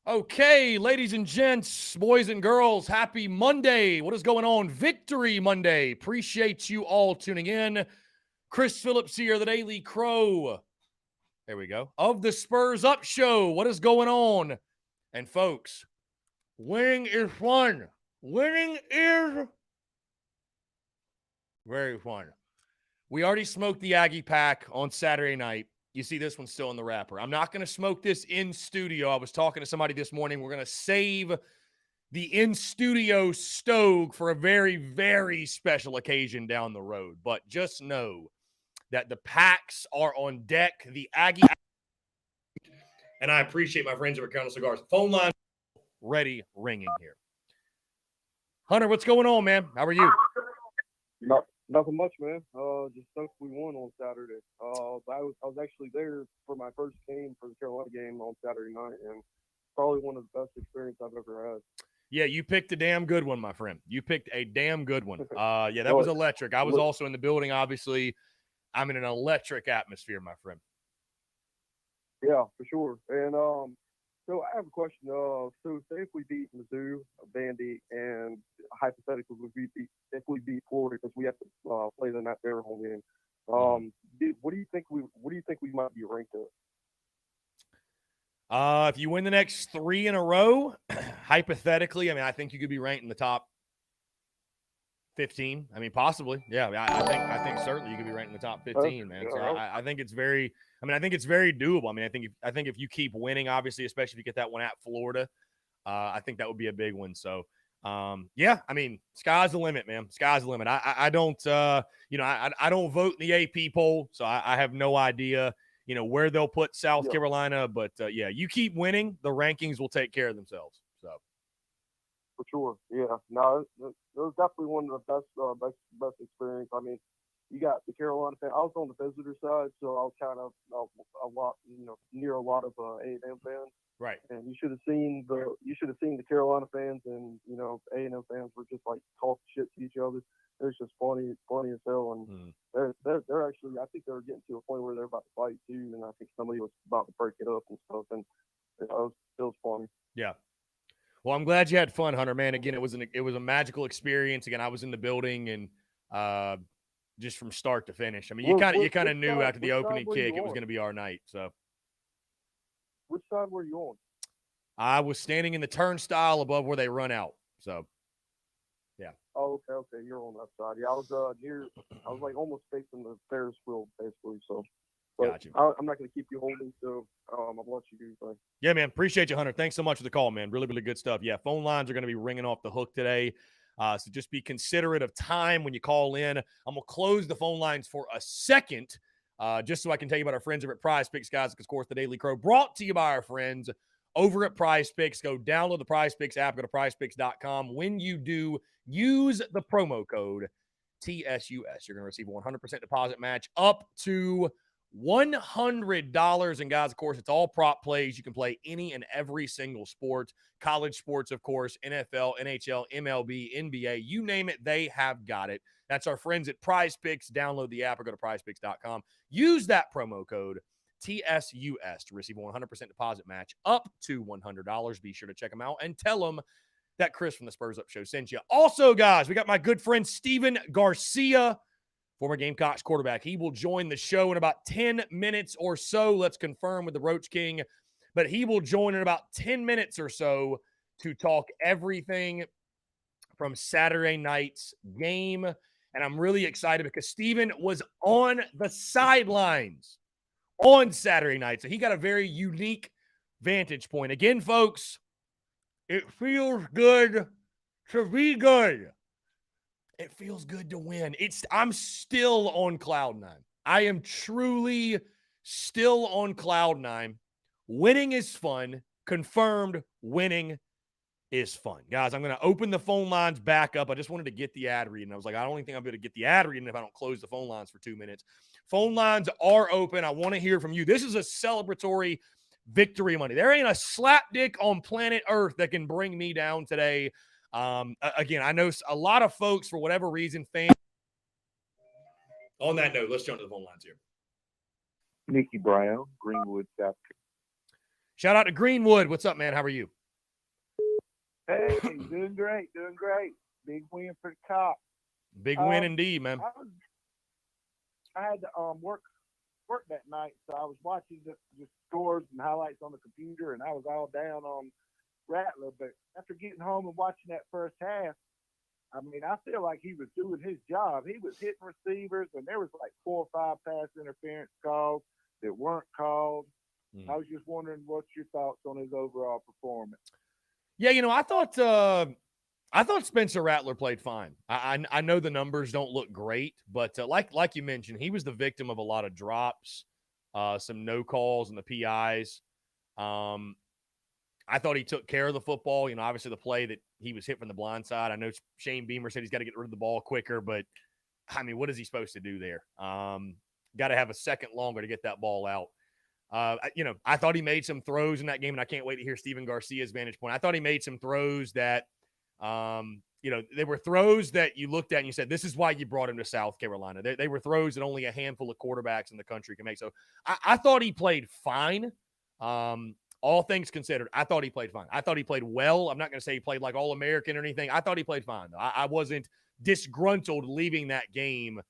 Okay, ladies and gents, boys and girls, happy Monday. What is going on? Victory Monday. Appreciate you all tuning in. Chris Phillips here, the Daily Crow. There we go. Of the Spurs Up Show. What is going on? And folks, winning is fun. Winning is very fun. We already smoked the Aggie pack on Saturday night. You see this one still in the wrapper. I'm not going to smoke this in studio. I was talking to somebody this morning. We're going to save the in-studio Stogue for a very, very special occasion down the road. But just know that the packs are on deck. The Aggie, and I appreciate my friends over at Colonel Cigars. Phone line ready, ringing here. Hunter, what's going on, man? How are you? Nothing much, man. Just stoked we won on Saturday. I was actually there for my first game for the Carolina game on Saturday night, and probably one of the best experiences I've ever had. Yeah, you picked a damn good one, my friend. You picked a damn good one. Yeah, that Well, was electric. I was also in the building, obviously. I'm in an electric atmosphere, my friend. yeah, for sure. And so I have a question. So say if we beat Mizzou, Vandy, and hypothetically if we beat Florida because we have to play them at their home game. What do you think we might be ranked at? If you win the next 3 in a row, hypothetically, I think you could be ranked in the top 15. Possibly. Yeah, I think certainly you could be ranked in the top 15, man. So I think it's very. I think it's very doable. I think if you keep winning, obviously, especially if you get that one at Florida, I think that would be a big one. So, yeah, sky's the limit, man. Sky's the limit. I don't, I don't vote in the AP poll, so I have no idea, where they'll put South Carolina. But yeah, you keep winning, the rankings will take care of themselves. So. For sure, yeah. No, it was definitely one of the best experience. You got the Carolina fan. I was on the visitor side, so I was kind of a lot, near a lot of A&M fans. Right. And you should have seen the Carolina fans and A&M fans were just like talking shit to each other. It was just funny as hell. And they're actually, I think they were getting to a point where they're about to fight too. And I think somebody was about to break it up and stuff. And it was funny. Yeah. Well, I'm glad you had fun, Hunter. Man, again, it was a magical experience. Again, I was in the building and just from start to finish. You kind of knew after the opening kick it was going to be our night. So, which side were you on? I was standing in the turnstile above where they run out. So, yeah. Oh, okay. You're on that side. Yeah, I was I was like almost facing the Ferris wheel, basically. So. But gotcha. I'm not going to keep you holding, so I'll let you do your thing. Yeah, man. Appreciate you, Hunter. Thanks so much for the call, man. Really, really good stuff. Yeah, phone lines are going to be ringing off the hook today. So just be considerate of time when you call in. I'm going to close the phone lines for a second just so I can tell you about our friends over at Prize Picks, guys. Of course, the Daily Crow brought to you by our friends over at Prize Picks. Go download the Prize Picks app. Go to prizepicks.com. When you do, use the promo code TSUS. You're going to receive a 100% deposit match up to $100. And guys, of course, it's all prop plays. You can play any and every single sport. College sports, of course, NFL, NHL, MLB, NBA, you name it, they have got it. That's our friends at Prize Picks. Download the app or go to prizepicks.com. Use that promo code TSUS to receive a 100% deposit match up to $100. Be sure to check them out and tell them that Chris from the Spurs Up Show sent you. Also, guys, we got my good friend Steven Garcia, former Gamecocks quarterback. He will join the show in about 10 minutes or so. Let's confirm with the Roach King. But he will join in about 10 minutes or so to talk everything from Saturday night's game. And I'm really excited because Steven was on the sidelines on Saturday night. So he got a very unique vantage point. Again, folks, it feels good to be good. It feels good to win. I'm still on cloud nine. I am truly still on cloud nine. Winning is fun. Confirmed winning is fun. Guys, I'm going to open the phone lines back up. I just wanted to get the ad reading. I was like, I don't even think I'm going to get the ad reading if I don't close the phone lines for 2 minutes. Phone lines are open. I want to hear from you. This is a celebratory victory Monday. There ain't a slapdick on planet Earth that can bring me down today. Again, I know a lot of folks, for whatever reason, fans. On that note, let's jump to the phone lines here. Nikki Brown, Greenwood, South Carolina. Shout out to Greenwood. What's up, man? How are you? Hey, doing great, doing great. Big win for the Cops. Big win indeed, man. I had to work that night, so I was watching the scores and highlights on the computer, and I was all down on Rattler. But after getting home and watching that first half, I mean, I feel like he was doing his job. He was hitting receivers, and there was like 4 or 5 pass interference calls that weren't called. I was just wondering what's your thoughts on his overall performance. Yeah, I thought Spencer Rattler played fine. I know the numbers don't look great, but like you mentioned, he was the victim of a lot of drops, some no calls and the PIs. I thought he took care of the football. Obviously the play that he was hit from the blind side. I know Shane Beamer said he's got to get rid of the ball quicker, but I mean, what is he supposed to do there? Got to have a second longer to get that ball out. I thought he made some throws in that game, and I can't wait to hear Steven Garcia's vantage point. I thought he made some throws that, they were throws that you looked at and you said, this is why you brought him to South Carolina. They were throws that only a handful of quarterbacks in the country can make. So I thought he played fine. All things considered, I thought he played fine. I thought he played well. I'm not going to say he played like All-American or anything. I thought he played fine, though. I wasn't disgruntled leaving that game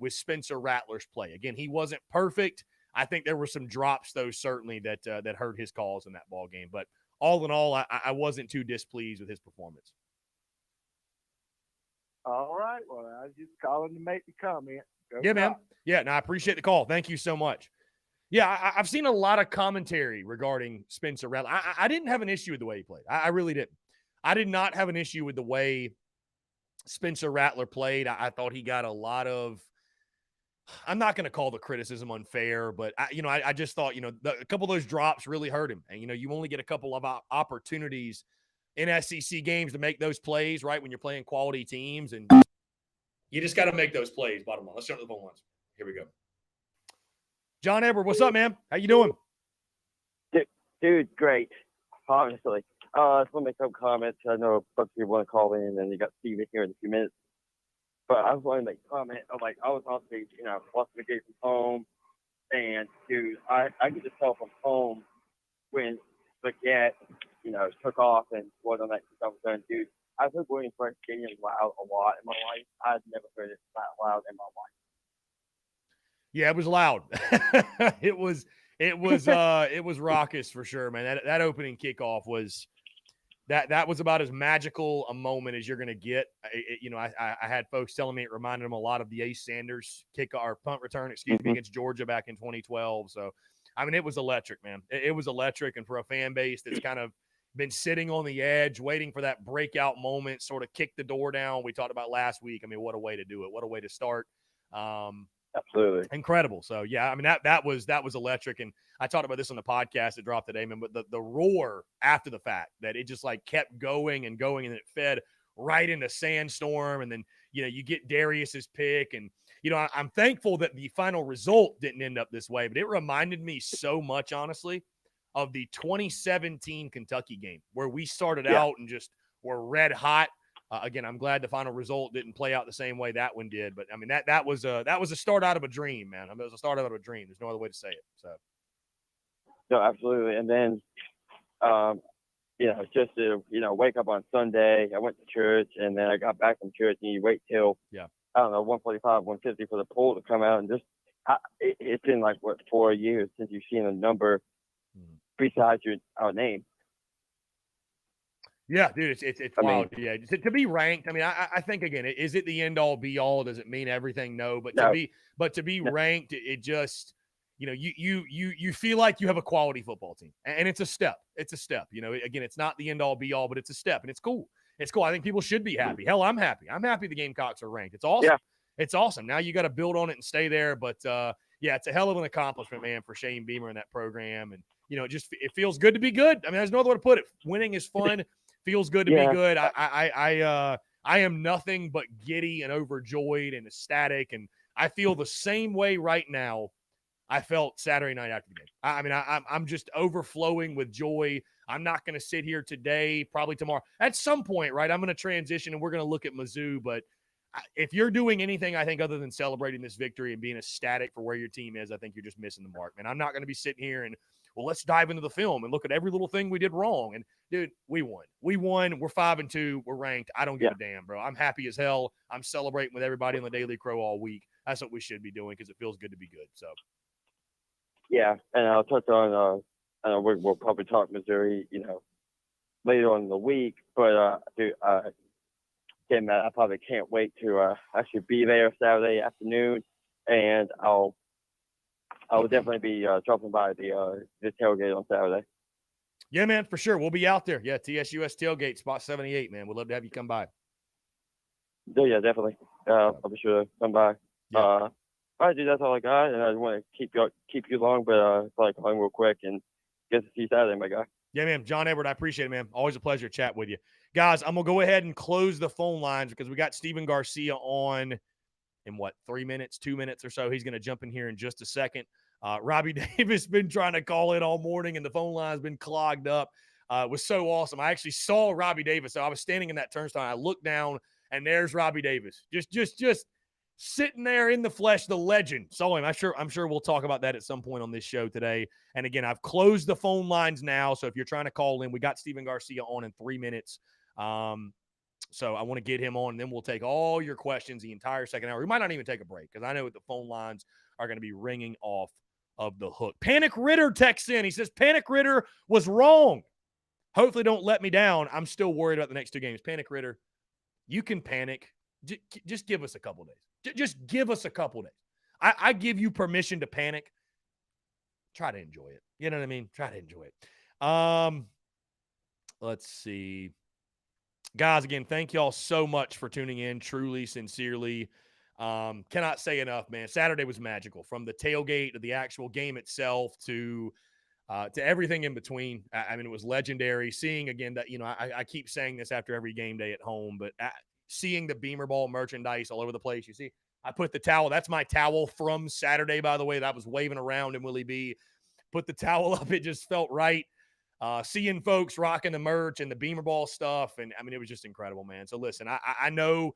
with Spencer Rattler's play. Again, he wasn't perfect. I think there were some drops, though, certainly that hurt his cause in that ball game. But all in all, I wasn't too displeased with his performance. All right. Well, I was just calling to make the comment. Yeah, man. Yeah, no, I appreciate the call. Thank you so much. Yeah, I've seen a lot of commentary regarding Spencer Rattler. I didn't have an issue with the way he played. I really didn't. I did not have an issue with the way Spencer Rattler played. I thought he got a lot of – I'm not going to call the criticism unfair, but, I just thought, a couple of those drops really hurt him. And, you only get a couple of opportunities in SEC games to make those plays, right, when you're playing quality teams. And you just got to make those plays, bottom line. Let's start with the phone lines. Here we go. John Edward, what's up, man? How you doing? Dude, great. Obviously. I just want to make some comments. I know a bunch of people want to call in, and you got Steven here in a few minutes. But I just want to make a comment. I was on stage, watching the game from home, and, dude, I could just tell from home when Spaghetti, took off and what on that stuff was done, dude. I've heard Williamsburg Stadium loud a lot in my life. I've never heard it that loud in my life. Yeah, it was loud. It was raucous for sure, man. That opening kickoff was that was about as magical a moment as you're going to get. I had folks telling me it reminded them a lot of the Ace Sanders punt return, against Georgia back in 2012. So, I mean, it was electric, man. It was electric, and for a fan base that's kind of been sitting on the edge, waiting for that breakout moment, sort of kick the door down. We talked about last week. I mean, what a way to do it! What a way to start. Absolutely incredible. So yeah, I mean that was electric, and I talked about this on the podcast that dropped today, man. But the roar after the fact that it just like kept going and going, and it fed right into Sandstorm, and then you get Darius's pick, and I'm thankful that the final result didn't end up this way, but it reminded me so much, honestly, of the 2017 Kentucky game where we started out and just were red hot. Again, I'm glad the final result didn't play out the same way that one did, but I mean that was a start out of a dream, man. I mean, it was a start out of a dream. There's no other way to say it. So, no, absolutely. And then, just to wake up on Sunday, I went to church, and then I got back from church, and you wait till 145, 150 for the poll to come out, and just it's been like 4 years since you've seen a number besides our name. Yeah, dude, it's wild. Yeah, to be ranked. I mean, I think again, is it the end all be all? Does it mean everything? No, but to be ranked, it just you feel like you have a quality football team, and it's a step. It's a step. Again, it's not the end all be all, but it's a step, and it's cool. It's cool. I think people should be happy. Hell, I'm happy. I'm happy the Gamecocks are ranked. It's awesome. Yeah. It's awesome. Now you got to build on it and stay there. But it's a hell of an accomplishment, man, for Shane Beamer and that program. And it feels good to be good. I mean, there's no other way to put it. Winning is fun. Feels good to be good. I am nothing but giddy and overjoyed and ecstatic, and I feel the same way right now I felt Saturday night after the game. I mean, I'm just overflowing with joy. I'm not going to sit here today, probably tomorrow. At some point, right, I'm going to transition, and we're going to look at Mizzou. But if you're doing anything, I think, other than celebrating this victory and being ecstatic for where your team is, I think you're just missing the mark, man. I'm not going to be sitting here and well, let's dive into the film and look at every little thing we did wrong. And dude, we won. We won. We're 5-2. We're ranked. I don't give a damn, bro. I'm happy as hell. I'm celebrating with everybody on the Daily Crow all week. That's what we should be doing because it feels good to be good. So, Yeah, and I'll touch on. I know we'll probably talk Missouri, later on in the week. But dude, again, Matt, I probably can't wait to actually be there Saturday afternoon, and I'll definitely be dropping by the tailgate on Saturday. yeah, man, for sure. We'll be out there. Yeah, TSUS tailgate, spot 78, man. We'd love to have you come by. Yeah, definitely. I'll be sure to come by. Yeah. All right, dude, that's all I got, and I don't want to keep you long, but I thought I'd call in real quick and get to see you Saturday, my guy. Yeah, man. John Edward, I appreciate it, man. Always a pleasure to chat with you. Guys, I'm going to go ahead and close the phone lines because we got Stephen Garcia on in, 2 minutes or so. He's going to jump in here in just a second. Robbie Davis been trying to call in all morning, and the phone line's been clogged up. It was so awesome. I actually saw Robbie Davis. So I was standing in that turnstile. I looked down, and there's Robbie Davis. Just sitting there in the flesh, the legend. Saw him. I'm sure we'll talk about that at some point on this show today. And again, I've closed the phone lines now. So if you're trying to call in, we got Stephen Garcia on in 3 minutes. So I want to get him on, and then we'll take all your questions the entire second hour. We might not even take a break because I know the phone lines are going to be ringing off of the hook. Panic Ritter texts in. He says, Panic Ritter was wrong. Hopefully don't let me down. I'm still worried about the next 2 games. Panic Ritter, you can panic. Just give us a couple days. Just give us a couple days. I give you permission to panic. Try to enjoy it. You know what I mean? Try to enjoy it. Let's see. Guys, again, thank y'all so much for tuning in. Truly, sincerely. Cannot say enough, man. Saturday was magical. From the tailgate to the actual game itself to everything in between. I mean, it was legendary. Seeing, again, that, I keep saying this after every game day at home, but seeing the Beamer Ball merchandise all over the place. You see, I put the towel. That's my towel from Saturday, by the way, that I was waving around in Willie B. Put the towel up. It just felt right. Seeing folks rocking the merch and the Beamer Ball stuff. And I mean, it was just incredible, man. So listen, I know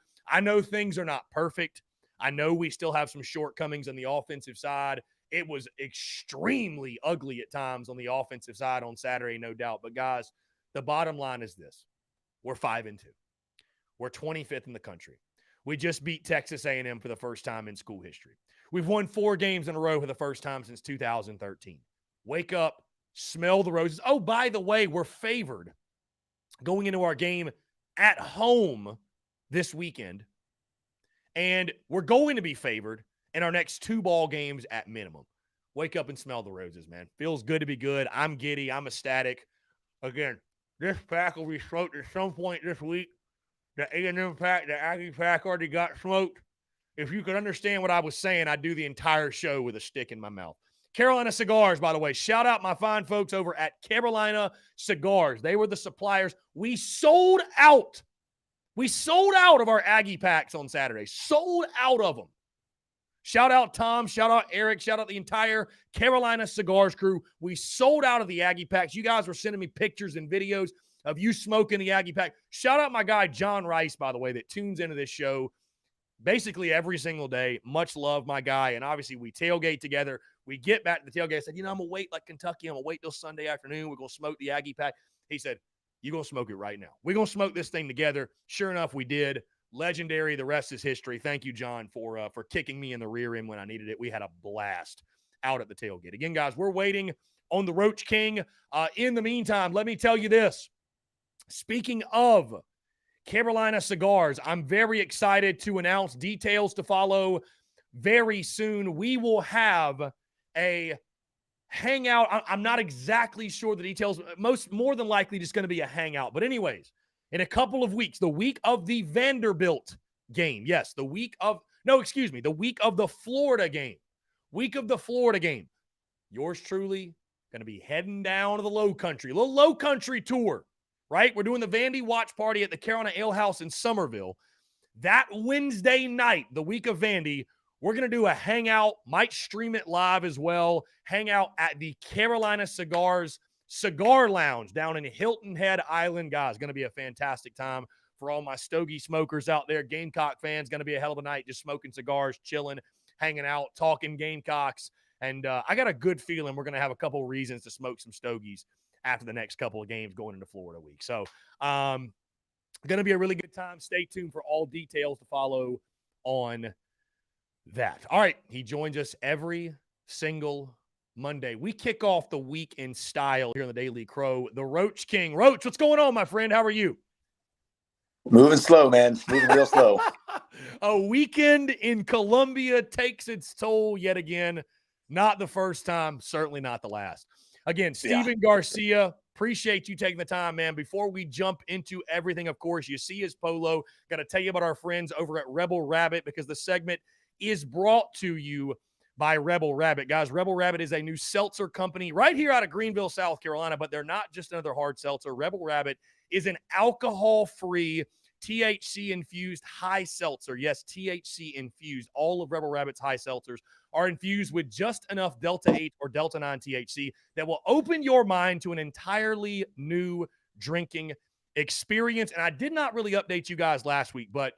things are not perfect. I know we still have some shortcomings on the offensive side. It was extremely ugly at times on the offensive side on Saturday, no doubt. But guys, the bottom line is this. We're 5-2. We're 25th in the country. We just beat Texas A&M for the first time in school history. We've won 4 games in a row for the first time since 2013. Wake up, smell the roses. Oh, by the way, we're favored going into our game at home this weekend. And we're going to be favored in our next 2 ball games at minimum. Wake up and smell the roses, man. Feels good to be good. I'm giddy. I'm ecstatic. Again, this pack will be smoked at some point this week. The A&M pack, the Aggie pack already got smoked. If you could understand what I was saying, I'd do the entire show with a stick in my mouth. Carolina Cigars, by the way. Shout out my fine folks over at Carolina Cigars. They were the suppliers. We sold out. We sold out of our Aggie packs on Saturday. Sold out of them. Shout out Tom. Shout out Eric. Shout out the entire Carolina Cigars crew. We sold out of the Aggie packs. You guys were sending me pictures and videos of you smoking the Aggie pack. Shout out my guy, John Rice, by the way, that tunes into this show basically every single day. Much love, my guy. And obviously, we tailgate together. We get back to the tailgate. I said, I'm going to wait like Kentucky. I'm going to wait till Sunday afternoon. We're going to smoke the Aggie pack. He said, you're going to smoke it right now. We're going to smoke this thing together. Sure enough, we did. Legendary. The rest is history. Thank you, John, for kicking me in the rear end when I needed it. We had a blast out at the tailgate. Again, guys, we're waiting on the Roach King. In the meantime, let me tell you this. Speaking of Carolina Cigars, I'm very excited to announce details to follow very soon. We will have a hangout. I'm not exactly sure the details. More than likely just going to be a hangout. But anyways, in a couple of weeks, the week of the Vanderbilt game. Yes, the week of the Florida game. Week of the Florida game. Yours truly going to be heading down to the Low Country. A little Low Country tour. Right? We're doing the Vandy watch party at the Carolina Ale House in Somerville. That Wednesday night, the week of Vandy, we're going to do a hangout. Might stream it live as well. Hangout at the Carolina Cigars Cigar Lounge down in Hilton Head Island. Guys, going to be a fantastic time for all my stogie smokers out there. Gamecock fans, going to be a hell of a night just smoking cigars, chilling, hanging out, talking Gamecocks. And I got a good feeling we're going to have a couple reasons to smoke some stogies after the next couple of games going into Florida week. So, going to be a really good time. Stay tuned for all details to follow on that. All right. He joins us every single Monday. We kick off the week in style here on the Daily Crow. The Roach King. Roach, what's going on, my friend? How are you? Moving slow, man. Moving real slow. A weekend in Columbia takes its toll yet again. Not the first time, certainly not the last. Again, Steven Garcia, appreciate you taking the time, man. Before we jump into everything, of course, you see his polo. Got to tell you about our friends over at Rebel Rabbit because the segment is brought to you by Rebel Rabbit. Guys, Rebel Rabbit is a new seltzer company right here out of Greenville, South Carolina, but they're not just another hard seltzer. Rebel Rabbit is an alcohol-free, THC-infused high seltzer. Yes, THC-infused. All of Rebel Rabbit's high seltzers are infused with just enough Delta 8 or Delta 9 THC that will open your mind to an entirely new drinking experience. And I did not really update you guys last week, but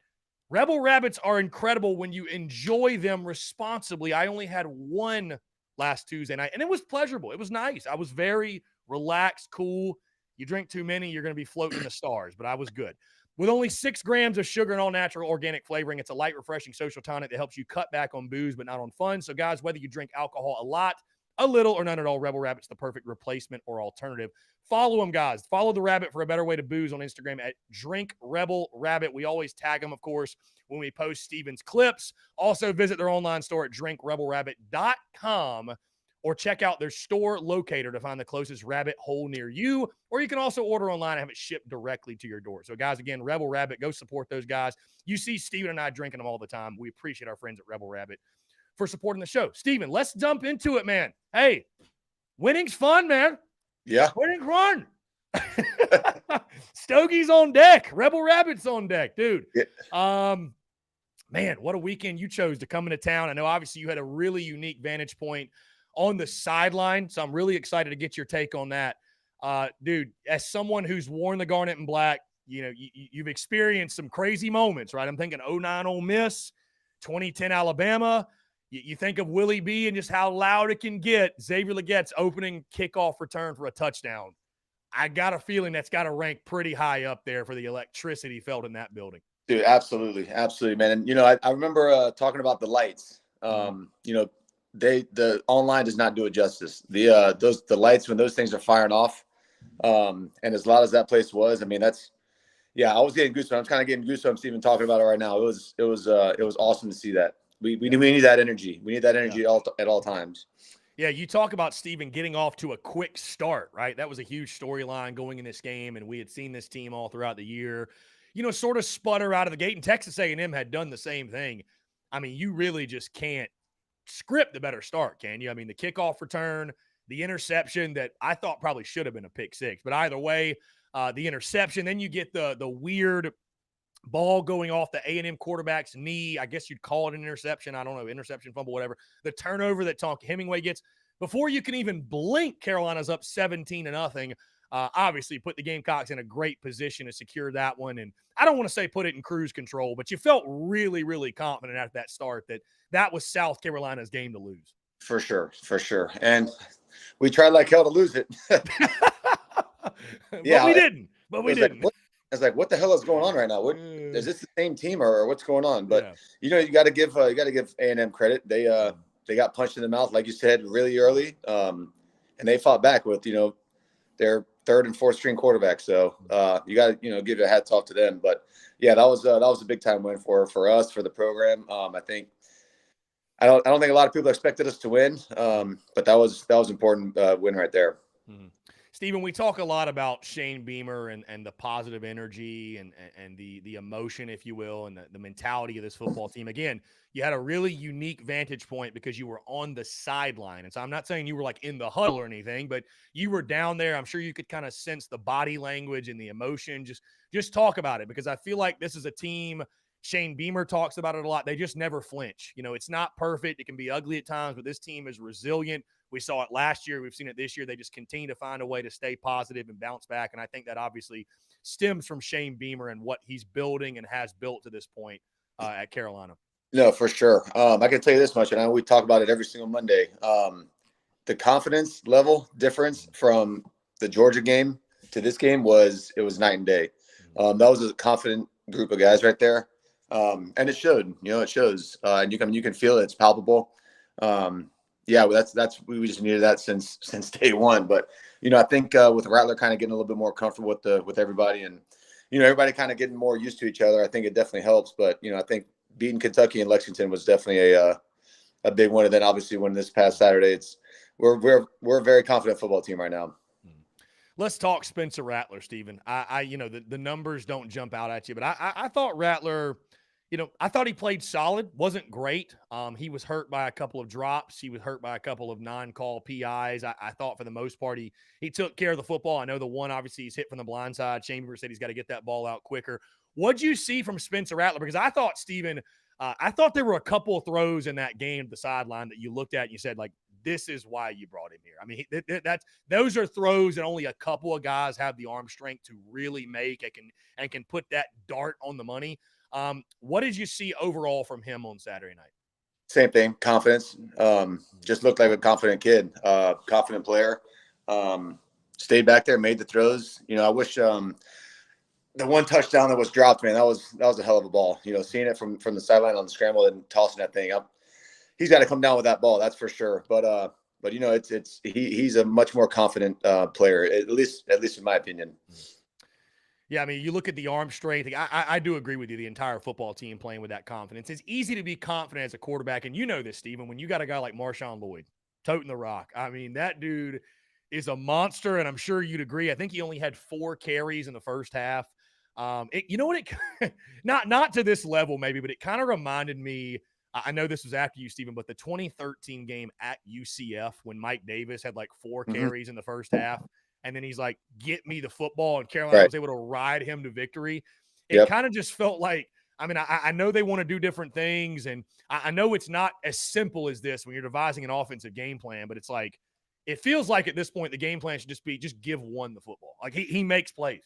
Rebel Rabbits are incredible when you enjoy them responsibly. I only had one last Tuesday night, and it was pleasurable. It was nice. I was very relaxed, cool. You drink too many, you're going to be floating in the stars, but I was good. With only 6 grams of sugar and all natural organic flavoring, it's a light, refreshing social tonic that helps you cut back on booze but not on fun. So, guys, whether you drink alcohol a lot, a little, or none at all, Rebel Rabbit's the perfect replacement or alternative. Follow them, guys. Follow the Rabbit for a better way to booze on Instagram at DrinkRebelRabbit. We always tag them, of course, when we post Steven's clips. Also, visit their online store at DrinkRebelRabbit.com or check out their store locator to find the closest rabbit hole near you. Or you can also order online and have it shipped directly to your door. So, guys, again, Rebel Rabbit, go support those guys. You see Steven and I drinking them all the time. We appreciate our friends at Rebel Rabbit for supporting the show. Steven, let's jump into it, man. Hey, winning's fun, man. Yeah. Winning's fun. Stogie's on deck. Rebel Rabbit's on deck, dude. Yeah. Man, what a weekend you chose to come into town. I know obviously you had a really unique vantage point on the sideline, so I'm really excited to get your take on that. Dude, as someone who's worn the garnet and black, you know, you've experienced some crazy moments, right? I'm thinking 09 Ole Miss, 2010 Alabama. You think of Willie B and just how loud it can get. Xavier Legette's opening kickoff return for a touchdown. I got a feeling that's got to rank pretty high up there for the electricity felt in that building. Dude, absolutely. Absolutely, man. And, you know, I remember talking about the lights. You know, the online does not do it justice. The lights, when those things are firing off, and as loud as that place was, I mean, I was getting goosebumps. I'm kind of getting goosebumps even talking about it right now. It was awesome to see that. We need that energy. We need that energy at all times. Yeah, you talk about Steven getting off to a quick start, right? That was a huge storyline going in this game, and we had seen this team all throughout the year, you know, sort of sputter out of the gate. And Texas A&M had done the same thing. I mean, you really just can't script the better start, can you? I mean, the kickoff return, the interception that I thought probably should have been a pick six, but either way, the interception, then you get the weird ball going off the A&M quarterback's knee. I guess you'd call it an interception. I don't know, interception, fumble, whatever. The turnover that Tonka Hemingway gets. Before you can even blink, Carolina's up 17-0. Obviously, put the Gamecocks in a great position to secure that one. And I don't want to say put it in cruise control, but you felt really, really confident after that start that was South Carolina's game to lose. For sure. And we tried like hell to lose it. Yeah, but we didn't. We didn't. I was like, what the hell is going on right now? Is this the same team or what's going on? But you know, you got to give A&M credit. They got punched in the mouth, like you said, really early, and they fought back with, you know, their third and fourth string quarterback. So you got to, you know, give a hats off to them. But yeah, that was a big time win for us, for the program. I don't think a lot of people expected us to win, but that was important win right there. Mm-hmm. Steven, we talk a lot about Shane Beamer and the positive energy and the emotion, if you will, and the mentality of this football team. Again, you had a really unique vantage point because you were on the sideline. And so I'm not saying you were like in the huddle or anything, but you were down there. I'm sure you could kind of sense the body language and the emotion. Just talk about it, because I feel like this is a team. Shane Beamer talks about it a lot. They just never flinch. You know, it's not perfect. It can be ugly at times, but this team is resilient. We saw it last year. We've seen it this year. They just continue to find a way to stay positive and bounce back. And I think that obviously stems from Shane Beamer and what he's building and has built to this point at Carolina. No, for sure. I can tell you this much, and I know we talk about it every single Monday. The confidence level difference from the Georgia game to this game was night and day. That was a confident group of guys right there, and it showed. It shows, and you can feel it. It's palpable. Yeah, well, that's we just needed that since day one. But I think with Rattler kind of getting a little bit more comfortable with everybody, and everybody kind of getting more used to each other, I think it definitely helps. But I think beating Kentucky and Lexington was definitely a big one, and then obviously winning this past Saturday, we're a very confident football team right now. Let's talk Spencer Rattler, Stephen. The numbers don't jump out at you, but I thought Rattler, I thought he played solid. Wasn't great. He was hurt by a couple of drops. He was hurt by a couple of non-call PIs. I thought for the most part he took care of the football. I know the one obviously he's hit from the blind side. Chambers said he's got to get that ball out quicker. What'd you see from Spencer Rattler? Because I thought, Stephen, I thought there were a couple of throws in that game at the sideline that you looked at and you said, like, this is why you brought him here. I mean, those are throws that only a couple of guys have the arm strength to really make and can put that dart on the money. What did you see overall from him on Saturday night? Same thing, confidence. Just looked like a confident kid, confident player. Stayed back there, made the throws. I wish the one touchdown that was dropped, man, that was a hell of a ball. Seeing it from the sideline on the scramble and tossing that thing up. He's got to come down with that ball, that's for sure. But he's a much more confident player, at least in my opinion. Yeah, I mean, you look at the arm strength. I do agree with you. The entire football team playing with that confidence. It's easy to be confident as a quarterback, and you know this, Stephen. When you got a guy like Marshawn Lloyd toting the rock, I mean, that dude is a monster, and I'm sure you'd agree. I think he only had 4 carries in the first half. You know what? Not to this level, maybe, but it kind of reminded me. I know this was after you, Stephen, but the 2013 game at UCF when Mike Davis had like 4 carries in the first half, and then he's like, "Get me the football," and Carolina was able to ride him to victory. It kind of just felt like, I mean, I know they want to do different things, and I know it's not as simple as this when you're devising an offensive game plan, but it's like, it feels like at this point the game plan should just be give one the football. Like he makes plays.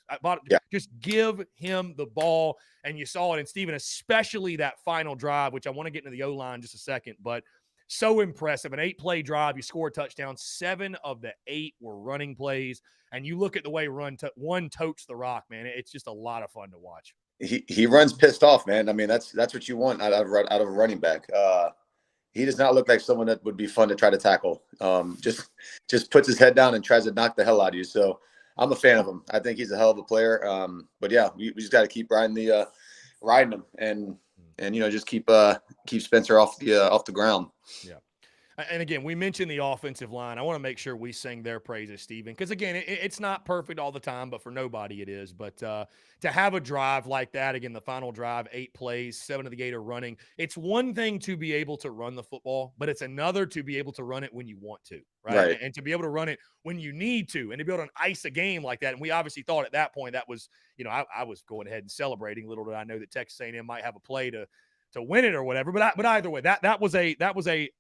Just give him the ball, and you saw it. And Stephen, especially that final drive, which I want to get into the O-line in just a second, but so impressive. An 8-play drive, you score a touchdown. 7 of the 8 were running plays, and you look at the way one totes the rock, man. It's just a lot of fun to watch. He runs pissed off, man. I mean, that's what you want out of a running back. He does not look like someone that would be fun to try to tackle. Just puts his head down and tries to knock the hell out of you. So I'm a fan of him. I think he's a hell of a player. But yeah, we just got to keep riding him and just keep Spencer off the ground. Yeah. And again, we mentioned the offensive line. I want to make sure we sing their praises, Stephen, because again, it's not perfect all the time, but for nobody it is. But to have a drive like that, again, the final drive, 8 plays, 7 of the 8 are running. It's one thing to be able to run the football, but it's another to be able to run it when you want to, right? And to be able to run it when you need to, and to be able to ice a game like that. And we obviously thought at that point that was, I was going ahead and celebrating. Little did I know that Texas A&M might have a play to win it or whatever. But either way, that was the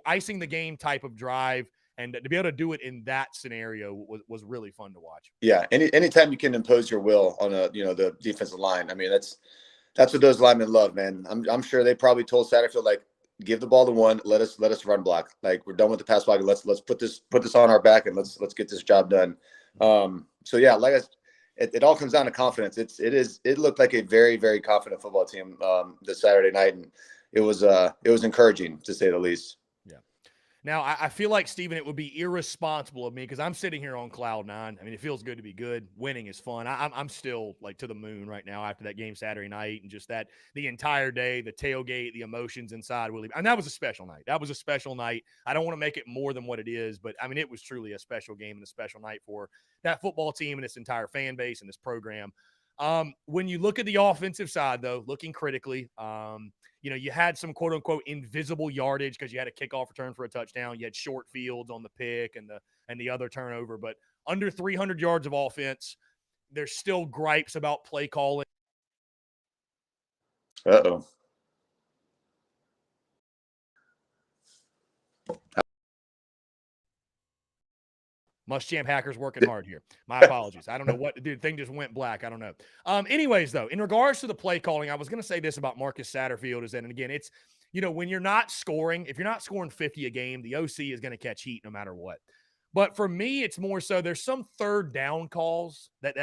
icing the game type of drive, and to be able to do it in that scenario was really fun to watch. Yeah, anytime you can impose your will on the defensive line, I mean that's what those linemen love, man. I'm sure they probably told Satterfield, like, give the ball to one, let us run block. Like, we're done with the pass block. Let's put this on our back and let's get this job done. So yeah, like it all comes down to confidence. It looked like a very, very confident football team this Saturday night, and it was encouraging to say the least. Now, I feel like, Stephen, it would be irresponsible of me because I'm sitting here on cloud 9. I mean, it feels good to be good. Winning is fun. I'm still like to the moon right now after that game Saturday night, and just that the entire day, the tailgate, the emotions inside Willie. And that was a special night. That was a special night. I don't want to make it more than what it is, but I mean, it was truly a special game and a special night for that football team and its entire fan base and this program. When you look at the offensive side, though, looking critically, you had some quote unquote invisible yardage because you had a kickoff return for a touchdown. You had short fields on the pick and the other turnover, but under 300 yards of offense, there's still gripes about play calling. Uh-oh. Muschamp hackers working hard here. My apologies. I don't know what, dude, thing just went black. I don't know. Anyways, though, in regards to the play calling, I was going to say this about Marcus Satterfield is that, and again, it's, when you're not scoring, if you're not scoring 50 a game, the OC is going to catch heat no matter what. But for me, it's more so there's some third down calls that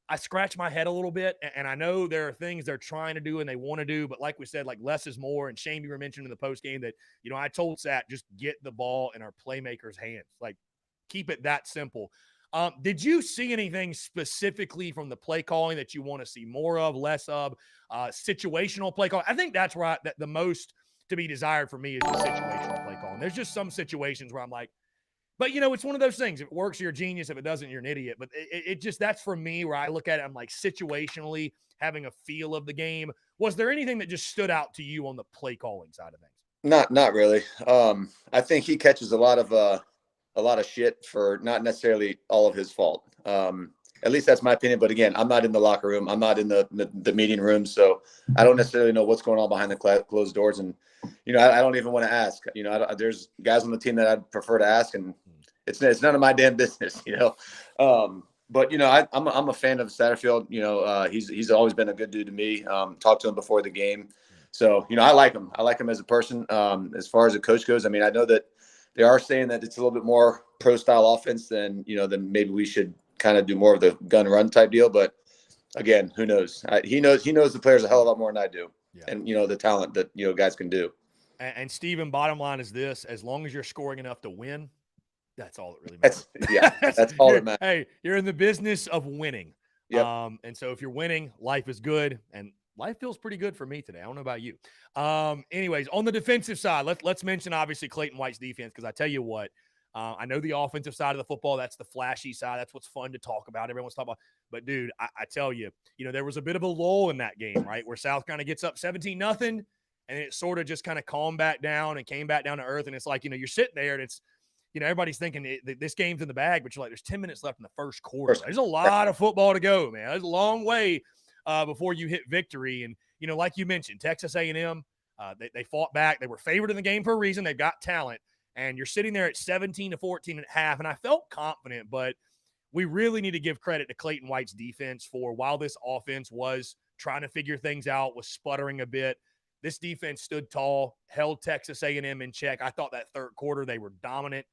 I scratch my head a little bit, and I know there are things they're trying to do and they want to do, but like we said, like less is more. And Shane, you were mentioning in the post game that, I told Sat, just get the ball in our playmakers' hands. Like, keep it that simple. Did you see anything specifically from the play calling that you want to see more of, less of, situational play calling? I think that's where the most to be desired for me is the situational play calling. There's just some situations where I'm like, but, it's one of those things. If it works, you're a genius. If it doesn't, you're an idiot. But it just, that's for me where I look at it, I'm like, situationally having a feel of the game. Was there anything that just stood out to you on the play calling side of things? Not really. I think he catches a lot of shit for not necessarily all of his fault. At least that's my opinion. But again, I'm not in the locker room. I'm not in the meeting room. So I don't necessarily know what's going on behind the closed doors. And, I don't even want to ask. There's guys on the team that I'd prefer to ask, and it's none of my damn business, But, I'm a fan of Satterfield. He's always been a good dude to me. Talked to him before the game. So, I like him. I like him as a person. As far as a coach goes, I mean, I know that they are saying that it's a little bit more pro-style offense than maybe we should kind of do more of the gun-run type deal. But, again, who knows? He knows the players a hell of a lot more than I do. Yeah. And, the talent that, guys can do. And Steven, bottom line is this: as long as you're scoring enough to win, that's all that really matters. That's all that matters. Hey, you're in the business of winning. Yep. And so if you're winning, life is good, and life feels pretty good for me today. I don't know about you. Anyways, on the defensive side, let's mention obviously Clayton White's defense, because I tell you what, I know the offensive side of the football, that's the flashy side. That's what's fun to talk about. Everyone's talking about. But, dude, I tell you, there was a bit of a lull in that game, right, where South kind of gets up 17-0, and it sort of just kind of calmed back down and came back down to earth. And it's like, you're sitting there, and it's, everybody's thinking this game's in the bag, but you're like, there's 10 minutes left in the first quarter. There's a lot of football to go, man. There's a long way before you hit victory. And, like you mentioned, Texas A&M, they fought back. They were favored in the game for a reason. They've got talent. And you're sitting there at 17-14 at half. And I felt confident, but we really need to give credit to Clayton White's defense for, while this offense was trying to figure things out, was sputtering a bit, this defense stood tall, held Texas A&M in check. I thought that third quarter they were dominant.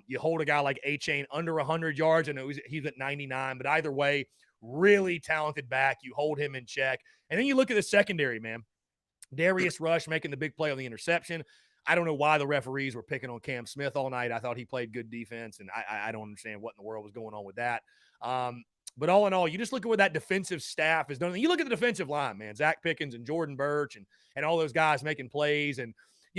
You hold a guy like Achane under 100 yards, and he's at 99. But either way, really talented back. You hold him in check. And then you look at the secondary, man. Darius Rush making the big play on the interception. I don't know why the referees were picking on Cam Smith all night. I thought he played good defense, and I don't understand what in the world was going on with that. But all in all, you just look at what that defensive staff is doing. You look at the defensive line, man. Zach Pickens and Jordan Birch and all those guys making plays. And,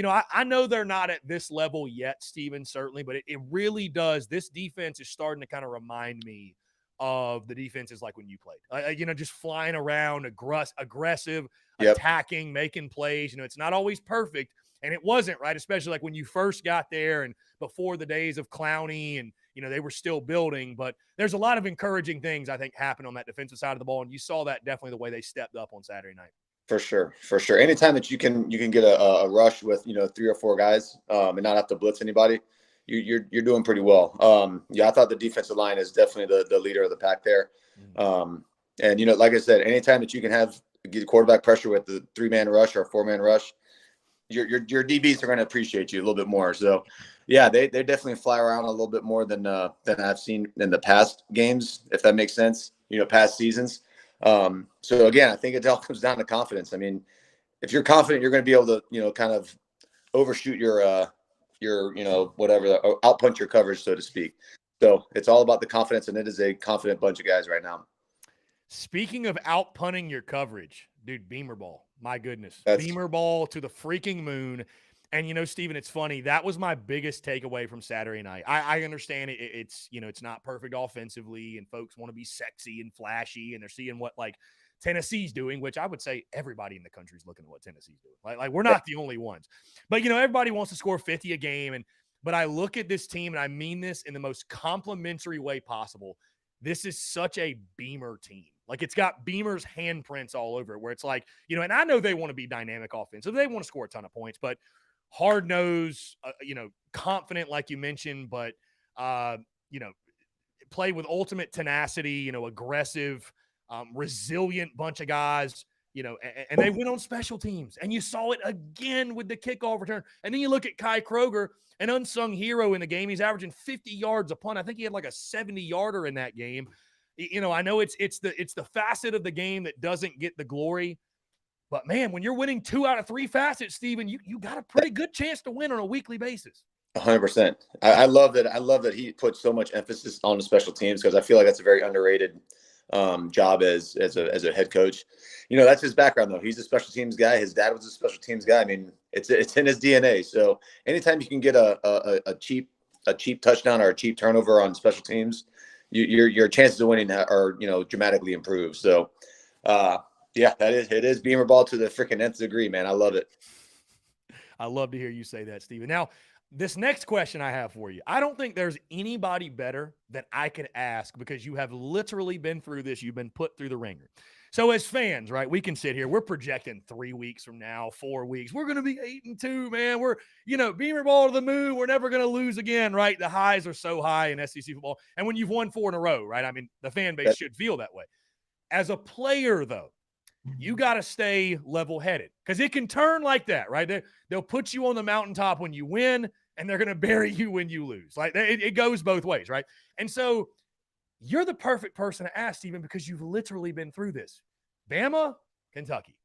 I know they're not at this level yet, Steven, certainly, but it really does. This defense is starting to kind of remind me of the defenses like when you played. Just flying around, aggressive, attacking, making plays. It's not always perfect, and it wasn't, right? Especially like when you first got there and before the days of Clowney and, they were still building. But there's a lot of encouraging things, I think, happen on that defensive side of the ball, and you saw that definitely the way they stepped up on Saturday night. For sure. Anytime that you can get a rush with 3 or 4 guys and not have to blitz anybody, you're doing pretty well. I thought the defensive line is definitely the leader of the pack there. And like I said, anytime that you can get quarterback pressure with the 3-man rush or 4-man rush, your DBs are going to appreciate you a little bit more. So yeah, they definitely fly around a little bit more than I've seen in the past games, if that makes sense. Past seasons. So again, I think it all comes down to confidence. I mean, if you're confident, you're going to be able to, kind of overshoot your whatever, outpunch your coverage, so to speak. So it's all about the confidence, and it is a confident bunch of guys right now. Speaking of outpunting your coverage, dude, Beamer ball, my goodness. Beamer ball to the freaking moon. And, Steven, it's funny. That was my biggest takeaway from Saturday night. I understand it's not perfect offensively, and folks want to be sexy and flashy, and they're seeing what, like, Tennessee's doing, which I would say everybody in the country is looking at what Tennessee's doing. Like we're not the only ones. But, everybody wants to score 50 a game. But I look at this team, and I mean this in the most complimentary way possible. This is such a Beamer team. Like, it's got Beamer's handprints all over it, where it's like, and I know they want to be dynamic offensive. They want to score a ton of points, but hard-nosed, confident, like you mentioned. But you know, play with ultimate tenacity, you know, aggressive, resilient bunch of guys, you know, and they went on special teams. And you saw it again with the kickoff return. And then you look at Kai Kroger, an unsung hero in the game. He's averaging 50 yards a punt. I think he had like a 70-yarder in that game. You know, I know it's the facet of the game that doesn't get the glory. But, man, when you're winning 2 out of 3 facets, Steven, you got a pretty good chance to win on a weekly basis. 100%. I love that. I love that he put so much emphasis on the special teams, because I feel like that's a very underrated job as a head coach. You know, that's his background though. He's a special teams guy. His dad was a special teams guy. I mean, it's in his DNA. So anytime you can get a cheap touchdown or a cheap turnover on special teams, your chances of winning are, you know, dramatically improved. So yeah, it is Beamer ball to the freaking nth degree, man. I love it. I love to hear you say that, Steven. Now, this next question I have for you, I don't think there's anybody better that I could ask, because you have literally been through this. You've been put through the ringer. So as fans, right, we can sit here. We're projecting 3 weeks from now, 4 weeks. We're going to be 8-2, man. We're, you know, Beamer ball to the moon. We're never going to lose again, right? The highs are so high in SEC football. And when you've won 4 in a row, right, I mean, the fan base should feel that way. As a player, though, you got to stay level-headed, because it can turn like that, right? They'll put you on the mountaintop when you win, and they're going to bury you when you lose. Like, it goes both ways, right? And so you're the perfect person to ask, Steven, because you've literally been through this. Bama, Kentucky.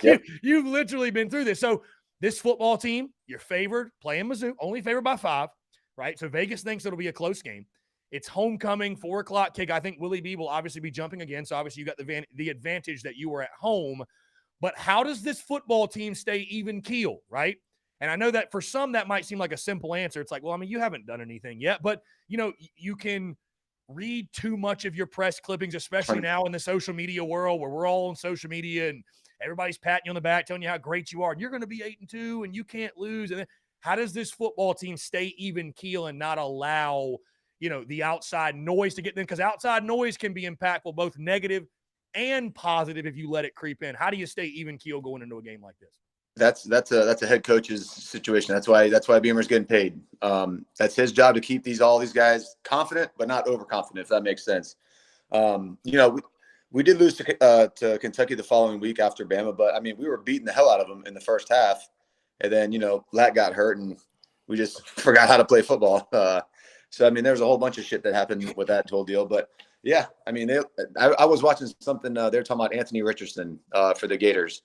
Yep. You've literally been through this. So this football team, you're favored, playing Mizzou, only favored by 5, right? So Vegas thinks it'll be a close game. It's homecoming, 4 o'clock kick. I think Willie B will obviously be jumping again. So obviously you got the advantage that you were at home. But how does this football team stay even keel, right? And I know that for some that might seem like a simple answer. It's like, well, I mean, you haven't done anything yet. But, you know, you can read too much of your press clippings, especially now in the social media world where we're all on social media and everybody's patting you on the back, telling you how great you are. And you're going to be 8-2 and you can't lose. And then how does this football team stay even keel and not allow, you know, the outside noise to get them? Because outside noise can be impactful, both negative and positive, if you let it creep in. How do you stay even keel going into a game like this? That's a head coach's situation. That's why Beamer's getting paid. That's his job to keep all these guys confident, but not overconfident, if that makes sense. You know, we did lose to Kentucky the following week after Bama, but I mean, we were beating the hell out of them in the first half, and then, you know, Lat got hurt and we just forgot how to play football. So I mean, there's a whole bunch of shit that happened with that whole deal. But yeah, I mean, I was watching something. They're talking about Anthony Richardson for the Gators.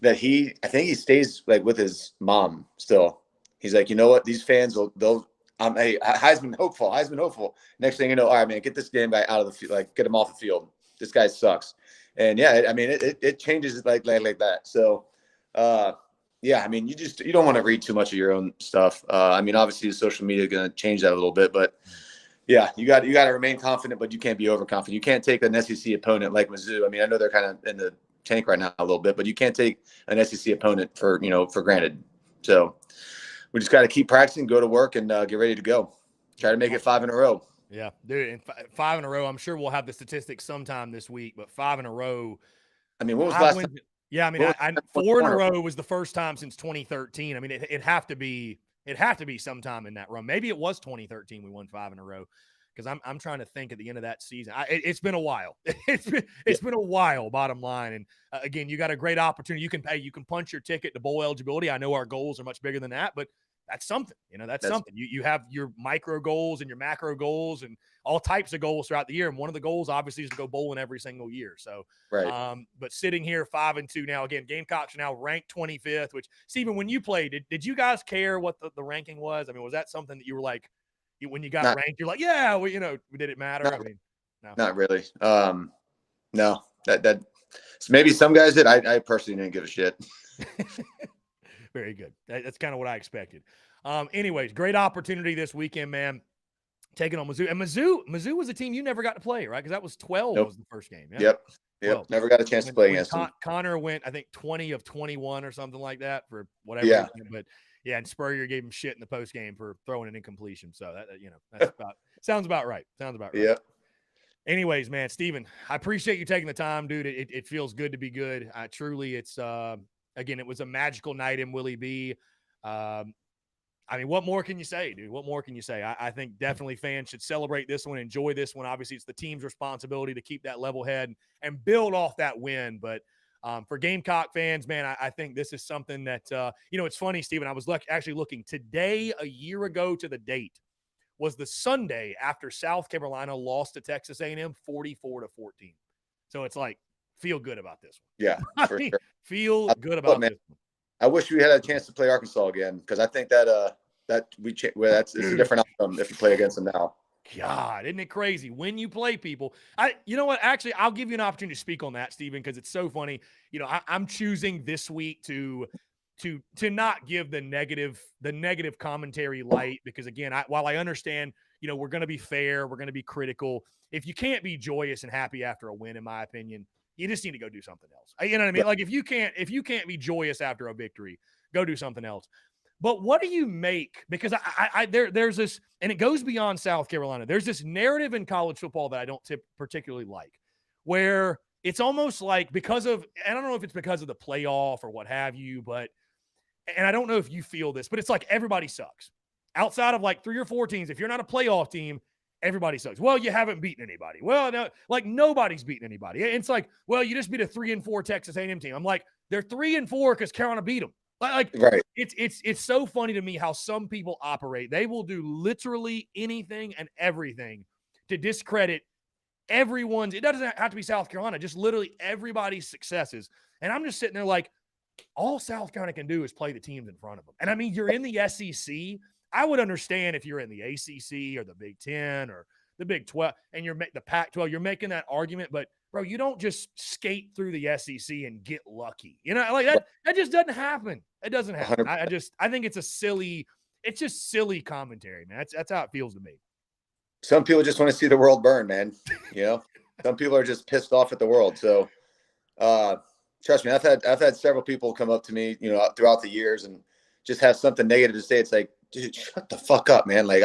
That I think he stays like with his mom still. He's like, you know what? These fans I'm a Heisman hopeful. Next thing you know, all right, man, get this damn guy out of the field, like get him off the field. This guy sucks. And yeah, I mean, it changes like that. So, yeah, I mean, you don't want to read too much of your own stuff. I mean, obviously, social media is going to change that a little bit, but yeah, you got to remain confident, but you can't be overconfident. You can't take an SEC opponent like Mizzou. I mean, I know they're kind of in the tank right now a little bit, but you can't take an SEC opponent for granted. So we just got to keep practicing, go to work, and get ready to go. Try to make it 5 in a row. Yeah, dude, and 5 in a row. I'm sure we'll have the statistics sometime this week, but 5 in a row. I mean, what was the last time? Yeah, I mean, 4 in a row was the first time since 2013. I mean, it'd have to be sometime in that run. Maybe it was 2013 we won 5 in a row. Because I'm trying to think at the end of that season. It's been a while. It's been a while, bottom line. And again, you got a great opportunity. You can punch your ticket to bowl eligibility. I know our goals are much bigger than that, but that's something. You know, that's something. You have your micro goals and your macro goals and all types of goals throughout the year. And one of the goals, obviously, is to go bowling every single year. So, right. But sitting here 5-2 now, again, Gamecocks are now ranked 25th. Which, Steven, when you played, did you guys care what the ranking was? I mean, was that something that you were like? When you got ranked, you're like, yeah, well, you know, did it matter? I mean, no. Not really. No, that maybe some guys did. I personally didn't give a shit. Very good. That's kind of what I expected. Anyways, great opportunity this weekend, man. Taking on Mizzou. And Mizzou was a team you never got to play, right? Because that was 12 was the first game. Yeah? Yep. Never got a chance to play against them. Connor went, I think, 20 of 21 or something like that for whatever. Yeah. Reason, but yeah, and Spurrier gave him shit in the post game for throwing an incompletion. So that that's sounds about right. Yeah. Anyways, man, Steven, I appreciate you taking the time, dude. It feels good to be good. Truly, it's again, it was a magical night in Willie B. I mean, what more can you say, dude? What more can you say? I think definitely fans should celebrate this one, enjoy this one. Obviously, it's the team's responsibility to keep that level head and build off that win. But for Gamecock fans, man, I think this is something that, it's funny, Steven. I was actually looking today, a year ago to the date, was the Sunday after South Carolina lost to Texas A&M 44-14. So it's like, feel good about this one. Yeah, for sure. Feel good about this one. I wish we had a chance to play Arkansas again, because I think that it's a different outcome if you play against them now. God, isn't it crazy when you play people? You know what? Actually, I'll give you an opportunity to speak on that, Steven, because it's so funny. I'm choosing this week to not give the negative commentary light, because again, while I understand, we're going to be fair, we're going to be critical. If you can't be joyous and happy after a win, in my opinion, you just need to go do something else. You know what I mean? Like if you can't be joyous after a victory, go do something else. But what do you make? Because there's this, and it goes beyond South Carolina. There's this narrative in college football that I don't particularly like, where it's almost like I don't know if it's because of the playoff or what have you, and I don't know if you feel this, but it's like everybody sucks. Outside of like 3 or 4 teams, if you're not a playoff team, everybody sucks. Well, you haven't beaten anybody. Well, no, like nobody's beaten anybody. It's like, well, you just beat a 3-4 Texas A&M team. I'm like, they're 3-4 because Carolina beat them. Like, right. It's so funny to me how some people operate. They will do literally anything and everything to discredit everyone's. It doesn't have to be South Carolina, just literally everybody's successes. And I'm just sitting there like, all South Carolina can do is play the teams in front of them. And I mean, you're in the SEC. I would understand if you're in the ACC or the Big 10 or the Big 12 and you're the Pac-12, you're making that argument, but bro, you don't just skate through the SEC and get lucky. Like that just doesn't happen. It doesn't happen. I think it's just silly commentary, man. That's how it feels to me. Some people just want to see the world burn, man. Some people are just pissed off at the world. So, trust me, I've had several people come up to me, throughout the years and just have something negative to say. It's like, dude, shut the fuck up, man. Like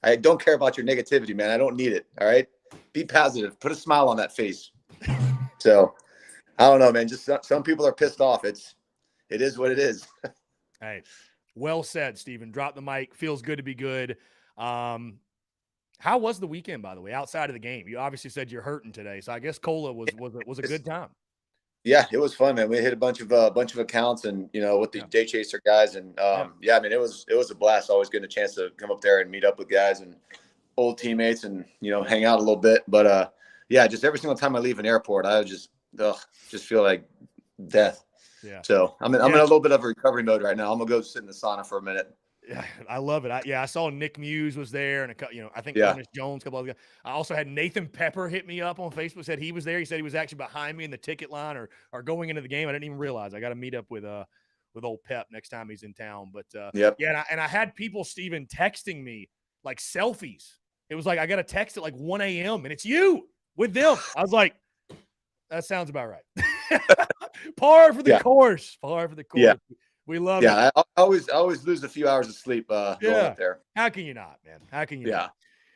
I don't care about your negativity, man. I don't need it. All right. Be positive. Put a smile on that face. So I don't know, man. Just some people are pissed off. It is what it is. Hey, well said, Steven. Drop the mic. Feels good to be good. How was the weekend, by the way, outside of the game? You obviously said you're hurting today, so I guess Cola was a good time. Yeah, it was fun, man. We hit a bunch of accounts and with the Day Chaser guys, and I mean it was a blast. Always getting a chance to come up there and meet up with guys and old teammates and hang out a little bit. But just every single time I leave an airport, I just feel like death. Yeah. So I'm in a little bit of a recovery mode right now. I'm gonna go sit in the sauna for a minute. Yeah, I love it. I saw Nick Muse was there, and I think Ernest Jones, a couple other guys. I also had Nathan Pepper hit me up on Facebook, said he was there. He said he was actually behind me in the ticket line or going into the game. I didn't even realize. I got to meet up with old Pep next time he's in town. But and I had people, Steven, texting me like selfies. It was like I got a text at like 1 a.m. and it's you with them. I was like, that sounds about right. Par for the course. Par for the course. Yeah. We love it. Yeah, I always lose a few hours of sleep going up there. How can you not, man? How can you not?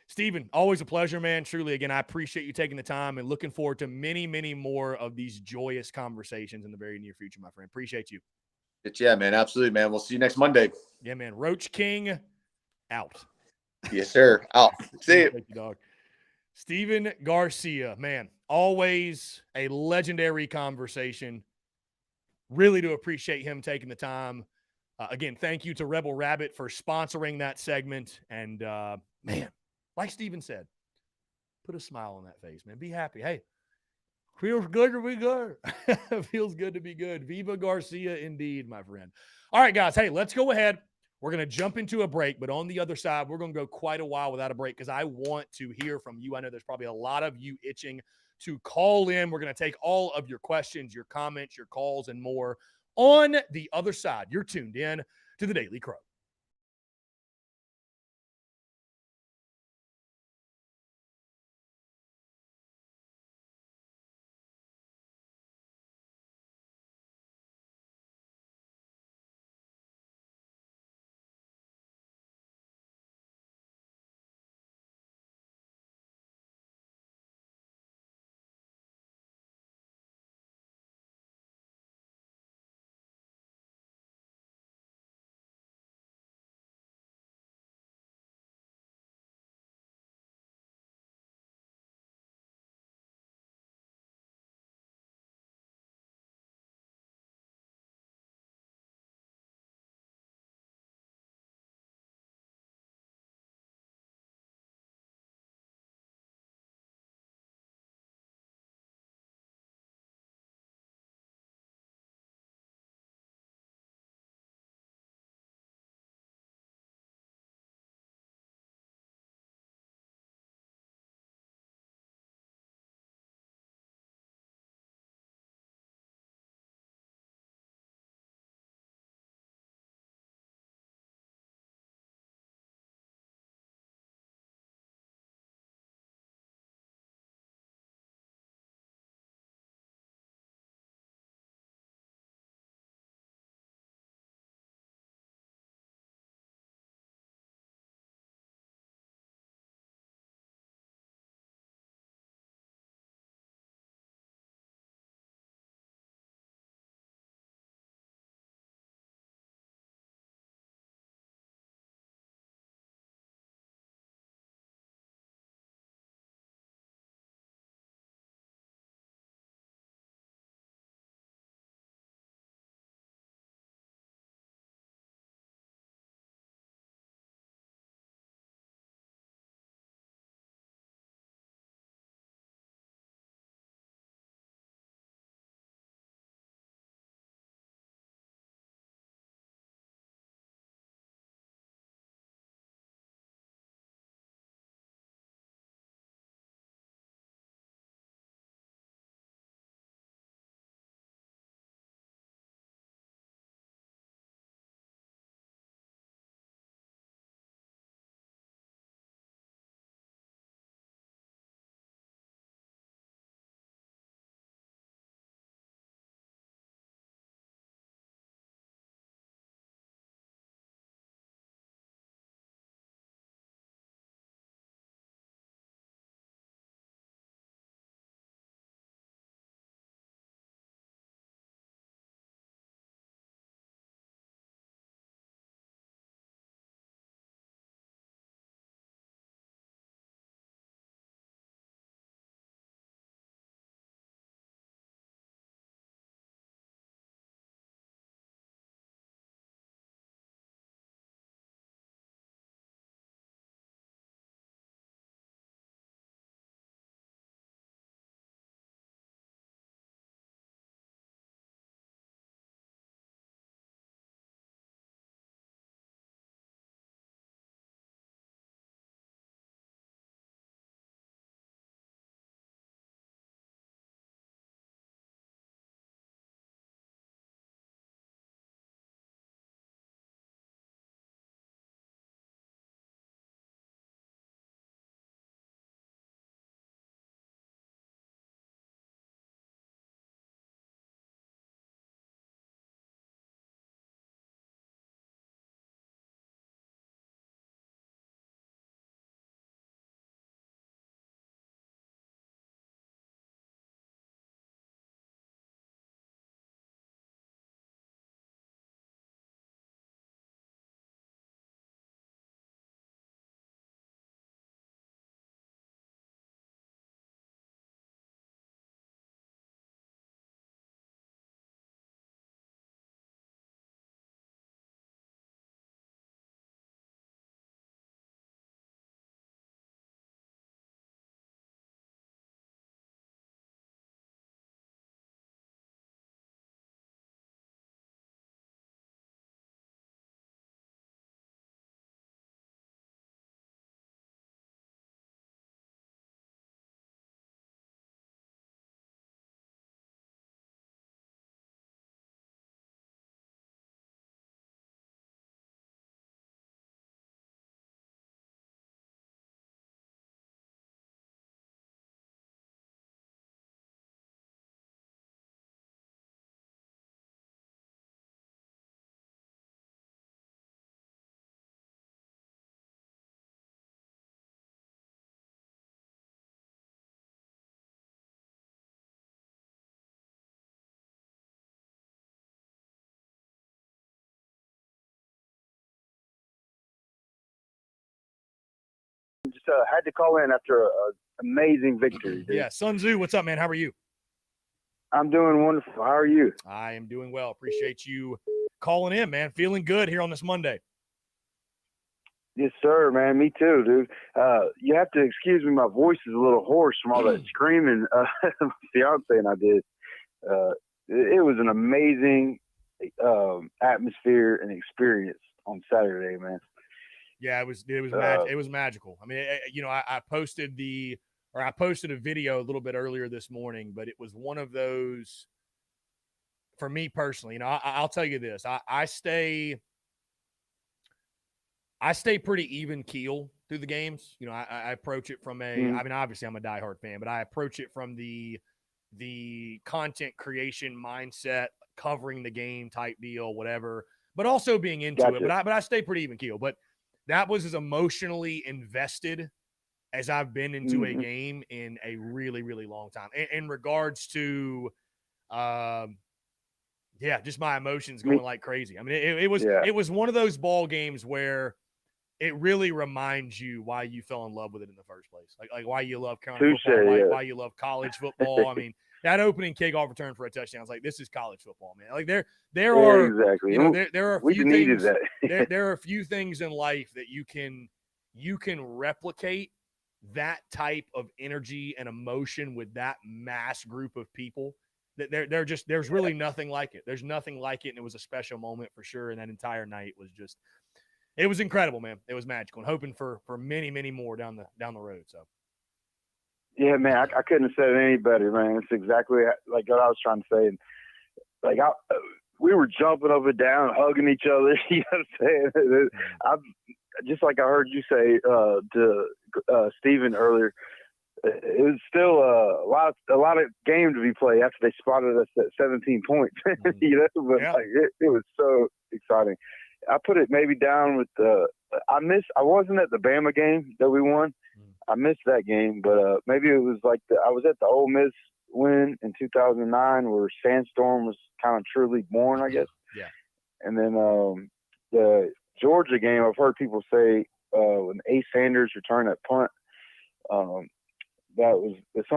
Steven, always a pleasure, man. Truly, again, I appreciate you taking the time and looking forward to many, many more of these joyous conversations in the very near future, my friend. Appreciate you. Yeah, man. Absolutely, man. We'll see you next Monday. Yeah, man. Roach King, out. Yes, sir. Out. See you. Thank you, dog. Steven Garcia, man. Always a legendary conversation. Really do appreciate him taking the time. Again, thank you to Rebel Rabbit for sponsoring that segment. And, man, like Steven said, put a smile on that face, man. Be happy. Hey, feels good to be good. Feels good to be good. Viva Garcia indeed, my friend. All right, guys. Hey, let's go ahead. We're going to jump into a break, but on the other side, we're going to go quite a while without a break because I want to hear from you. I know there's probably a lot of you itching to call in. We're going to take all of your questions, your comments, your calls, and more on the other side. You're tuned in to the Daily Crow. Just had to call in after an amazing victory, dude. Yeah, Sun Tzu, what's up, man? How are you? I'm doing wonderful. How are you? I am doing well. Appreciate you calling in, man. Feeling good here on this Monday. Yes, sir, man. Me too, dude. You have to excuse me. My voice is a little hoarse from all that screaming. My fiance and I did. It was an amazing atmosphere and experience on Saturday, man. Yeah, it was magical. I mean, I posted a video a little bit earlier this morning, but it was one of those for me personally. I'll tell you this. I stay pretty even keel through the games. I approach it from I mean, obviously I'm a diehard fan, but I approach it from the content creation mindset, covering the game type deal, whatever, but also being into it. But I stay pretty even keel. But that was as emotionally invested as I've been into a game in a really, really long time. In regards to, just my emotions going like crazy. I mean, it was one of those ball games where it really reminds you why you fell in love with it in the first place. Like why you love Carolina football, why you love college football. I mean, that opening kickoff return for a touchdown, I was like, this is college football, man. Like there are exactly. There are a few things that there are a few things in life that you can replicate that type of energy and emotion with that mass group of people. That there's really nothing like it. There's nothing like it, and it was a special moment for sure. And that entire night was just. It was incredible, man. It was magical, and hoping for many, many more down the road. So, yeah, man, I couldn't have said it any better, man. It's exactly like what I was trying to say. And like we were jumping up and down, hugging each other. You know what I'm saying? Just like I heard you say to Steven earlier. It was still a lot of game to be played after they spotted us at 17 points. But like it was so exciting. I put it maybe down with I wasn't at the Bama game that we won. I missed that game, but maybe it was like I was at the Ole Miss win in 2009 where Sandstorm was kind of truly born, I guess. Yeah. And then the Georgia game, I've heard people say when Ace Sanders returned that punt, some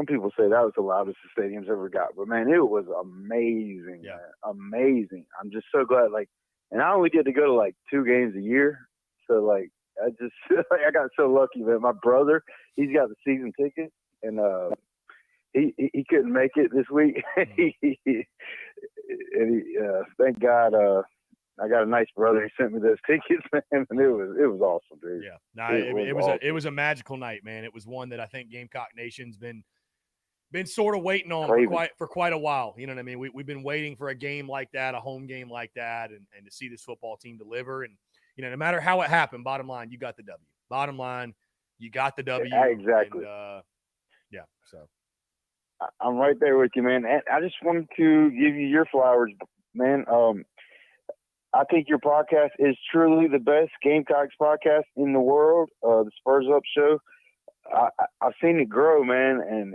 people say that was the loudest the stadium's ever got. But man, it was amazing, man. Amazing. I'm just so glad, and I only get to go to like 2 games a year. So like, I just, I got so lucky, man. My brother, he's got the season ticket and, he couldn't make it this week. Thank God, I got a nice brother. He sent me those tickets, man, and it was awesome, dude. Yeah. No, it was a magical night, man. It was one that I think Gamecock Nation's been sort of waiting on for quite a while. You know what I mean? We've been waiting for a game like that, a home game like that, and to see this football team deliver. And, no matter how it happened, bottom line, you got the W. Bottom line, you got the W. Yeah, exactly. And, so. I'm right there with you, man. And I just wanted to give you your flowers, man. I think your podcast is truly the best Gamecocks podcast in the world, the Spurs Up Show. I've seen it grow, man, and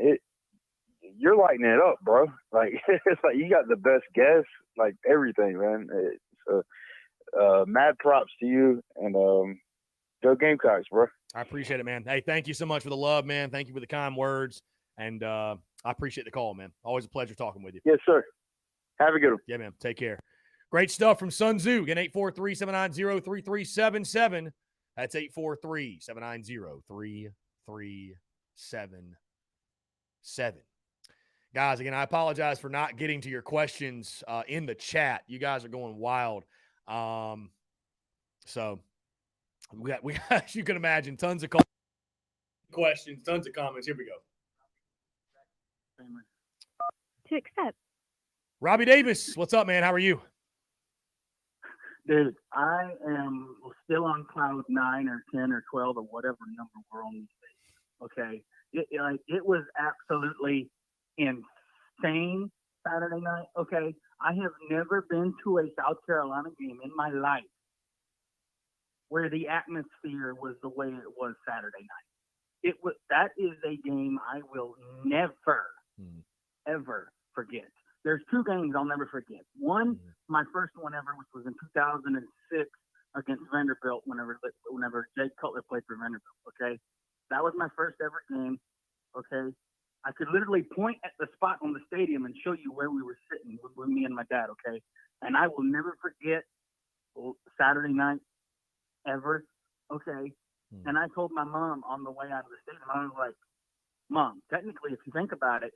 you're lighting it up, bro. Like, it's like you got the best guests, like everything, man. Mad props to you, and go Gamecocks, bro. I appreciate it, man. Hey, thank you so much for the love, man. Thank you for the kind words, and I appreciate the call, man. Always a pleasure talking with you. Yes, sir. Have a good one. Yeah, man. Take care. Great stuff from Sun Tzu. Again, 843-790-3377. That's 843-790-3377. Guys, again, I apologize for not getting to your questions in the chat. You guys are going wild. So we got, as you can imagine, tons of questions, tons of comments. Here we go. To accept. Robbie Davis, what's up, man? How are you? Dude, I am still on cloud 9 or 10 or 12 or whatever number we're on these days. Okay. It was absolutely insane Saturday night. Okay. I have never been to a South Carolina game in my life where the atmosphere was the way it was Saturday night. That is a game I will never, ever forget. There's 2 games I'll never forget. One, my first one ever, which was in 2006 against Vanderbilt, whenever Jake Cutler played for Vanderbilt. Okay, That was my first ever game. Okay. I could literally point at the spot on the stadium and show you where we were sitting with me and my dad. Okay. And I will never forget Saturday night ever. Okay. And I told my mom on the way out of the stadium, I was like, Mom, technically, if you think about it,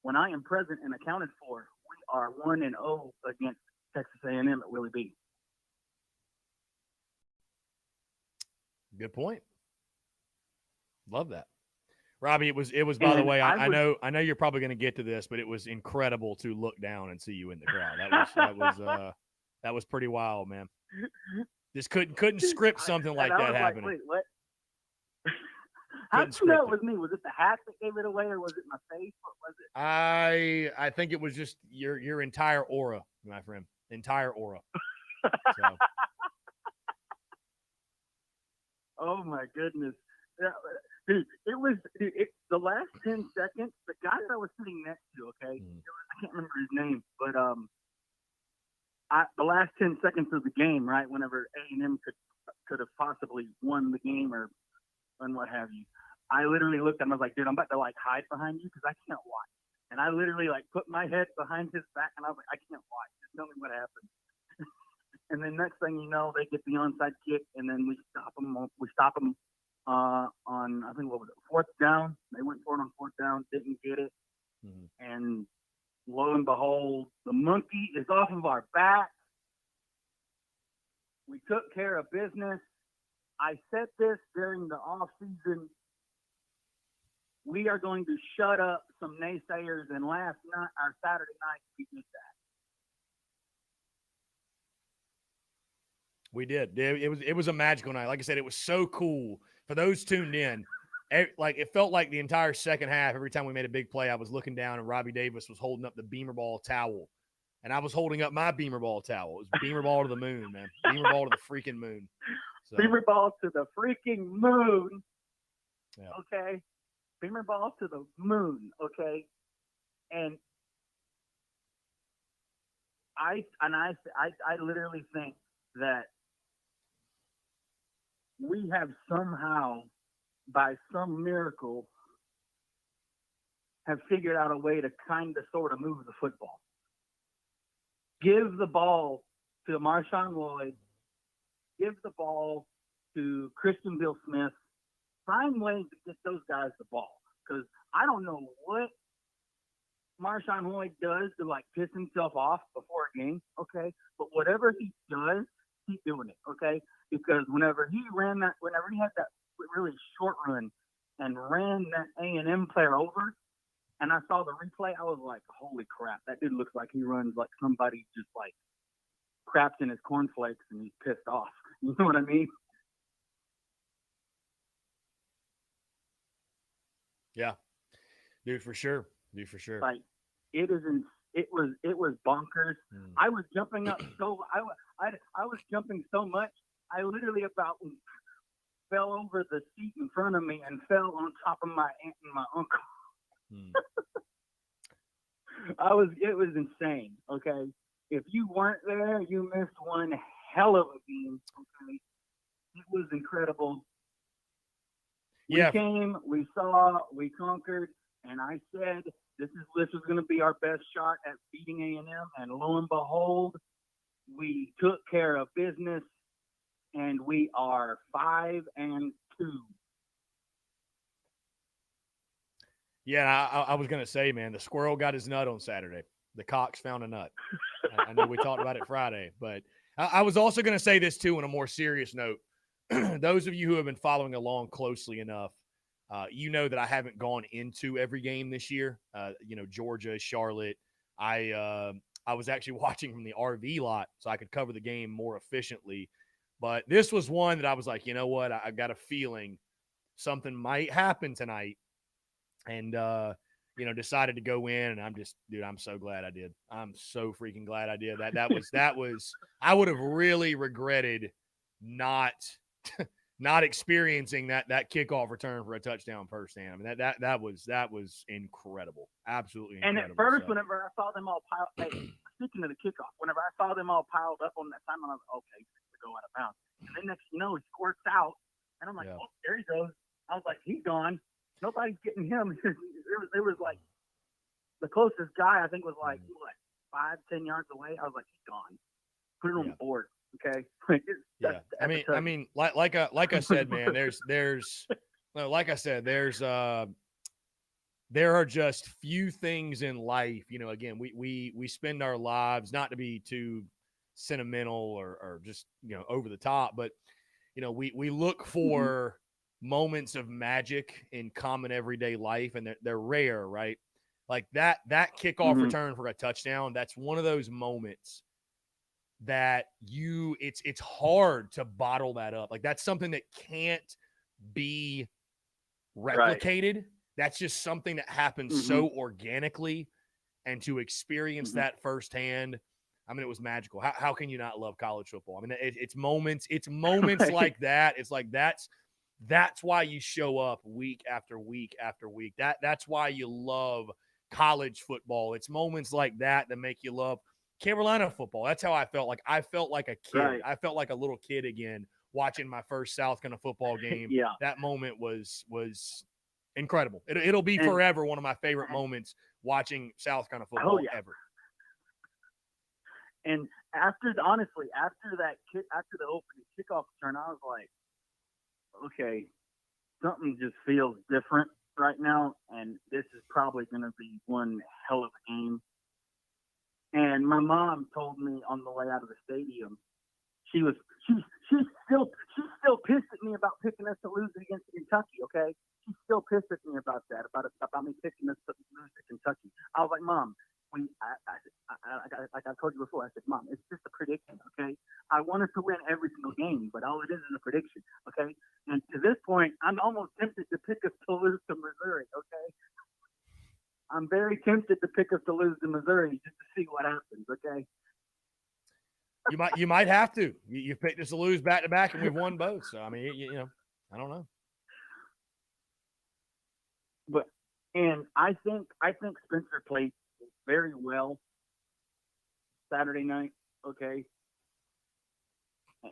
when I am present and accounted for, we are 1-0 against Texas A&M at Willie B. Good point. Love that. Robbie, it was by the way, I know you're probably going to get to this, but it was incredible to look down and see you in the crowd. That was pretty wild, man. Just couldn't script something like that happening. Like, wait, what? How did you know it was me? Was it the hat that gave it away, or was it my face? What was it? I think it was just your entire aura, my friend. Entire aura. So. Oh my goodness. Dude, the last 10 seconds, the guy that I was sitting next to, okay, I can't remember his name, but the last 10 seconds of the game, right, whenever A&M could have possibly won the game or what have you, I literally looked at him, I was like, dude, I'm about to like hide behind you because I can't watch. And I literally like put my head behind his back and I was like, I can't watch. Just tell me what happened. And then next thing you know, they get the onside kick and then we stop them on, I think, what was it, fourth down. They went for it on fourth down, didn't get it. And lo and behold, the monkey is off of our back. We took care of business. I said this during the off season. We are going to shut up some naysayers, and last night, our Saturday night, we did that. We did. It was a magical night. Like I said, it was so cool for those tuned in. Like it felt like the entire second half. Every time we made a big play, I was looking down, and Robbie Davis was holding up the Beamer Ball towel, and I was holding up my Beamer Ball towel. It was Beamer Ball to the moon, man. Beamer Ball to the freaking moon. So. Beamer Ball to the freaking moon. Yeah. Okay. Beamer Ball to the moon. Okay. And I literally think that we have somehow, by some miracle, have figured out a way to kind of sort of move the football. Give the ball to Marshawn Lloyd. Give the ball to Christian Bill Smith. Find ways to get those guys the ball. Because I don't know what Marshawn Lloyd does to like piss himself off before a game, okay? But whatever he does, keep doing it, okay? Because whenever he had that really short run and ran that A&M player over, and I saw the replay, I was like, holy crap, that dude looks like he runs like somebody just like craps in his cornflakes and he's pissed off. You know what I mean? Yeah, dude, for sure. Like it was bonkers. I was jumping up I was jumping so much I literally about fell over the seat in front of me and fell on top of my aunt and my uncle. It was insane. Okay, if you weren't there, you missed one hell of a game. Okay, it was incredible. Yeah. We came, we saw, we conquered, and I said this was going to be our best shot at beating A&M, and lo and behold, we took care of business, and we are 5-2. Yeah, I was going to say, man, the squirrel got his nut on Saturday. The Cox found a nut. I know we talked about it Friday, but I was also going to say this, too, on a more serious note. Those of you who have been following along closely enough, you know that I haven't gone into every game this year. Georgia, Charlotte. I was actually watching from the RV lot so I could cover the game more efficiently. But this was one that I was like, you know what? I got a feeling something might happen tonight. And, decided to go in, and I'm so glad I did. I'm so freaking glad I did. That was I would have really regretted not experiencing that kickoff return for a touchdown firsthand. I mean, that was incredible. Absolutely incredible. And at first, whenever I saw them all piled, speaking of the kickoff, whenever I saw them all piled up on that time, I was like, okay, to go out of bounds. And then next, he squirts out, and I'm like, oh, there he goes. I was like, he's gone. Nobody's getting him. There was like the closest guy I think was like what 5-10 yards away. I was like, he's gone. Put it on the board, okay? Yeah, I mean, like I said, man. Like I said, there are just few things in life. You know, again, we spend our lives, not to be too sentimental or just, you know, over the top, but you know, we look for moments of magic in common everyday life, and they're rare, right? Like that kickoff return for a touchdown. That's one of those moments that it's hard to bottle that up. Like that's something that can't be replicated. Right. That's just something that happens so organically, and to experience that firsthand, I mean, it was magical. How can you not love college football? I mean, it's moments right. Like that. It's like that's why you show up week after week after week. That's why you love college football. It's moments like that make you love Carolina football. That's how I felt. Like I felt like a kid. Right. I felt like a little kid again watching my first South Carolina football game. Yeah. That moment was incredible. It'll be forever one of my favorite moments watching South Carolina football ever. And after the opening kickoff return, I was like, okay, something just feels different right now, and this is probably going to be one hell of a game. And my mom told me on the way out of the stadium, she's still pissed at me about picking us to lose against Kentucky. Okay, she's still pissed at me about that, about me picking us to lose to Kentucky. I was like, Mom, like I told you before, I said, Mom, it's just a prediction. Okay, I want us to win every single game, but all it is a prediction. Okay, and to this point, I'm almost tempted to pick us to lose to Missouri. Okay. I'm very tempted to pick us to lose to Missouri just to see what happens. Okay. You might have to. You picked us to lose back to back, and we've won both. So I mean, you know, I don't know. And I think Spencer played very well Saturday night. Okay.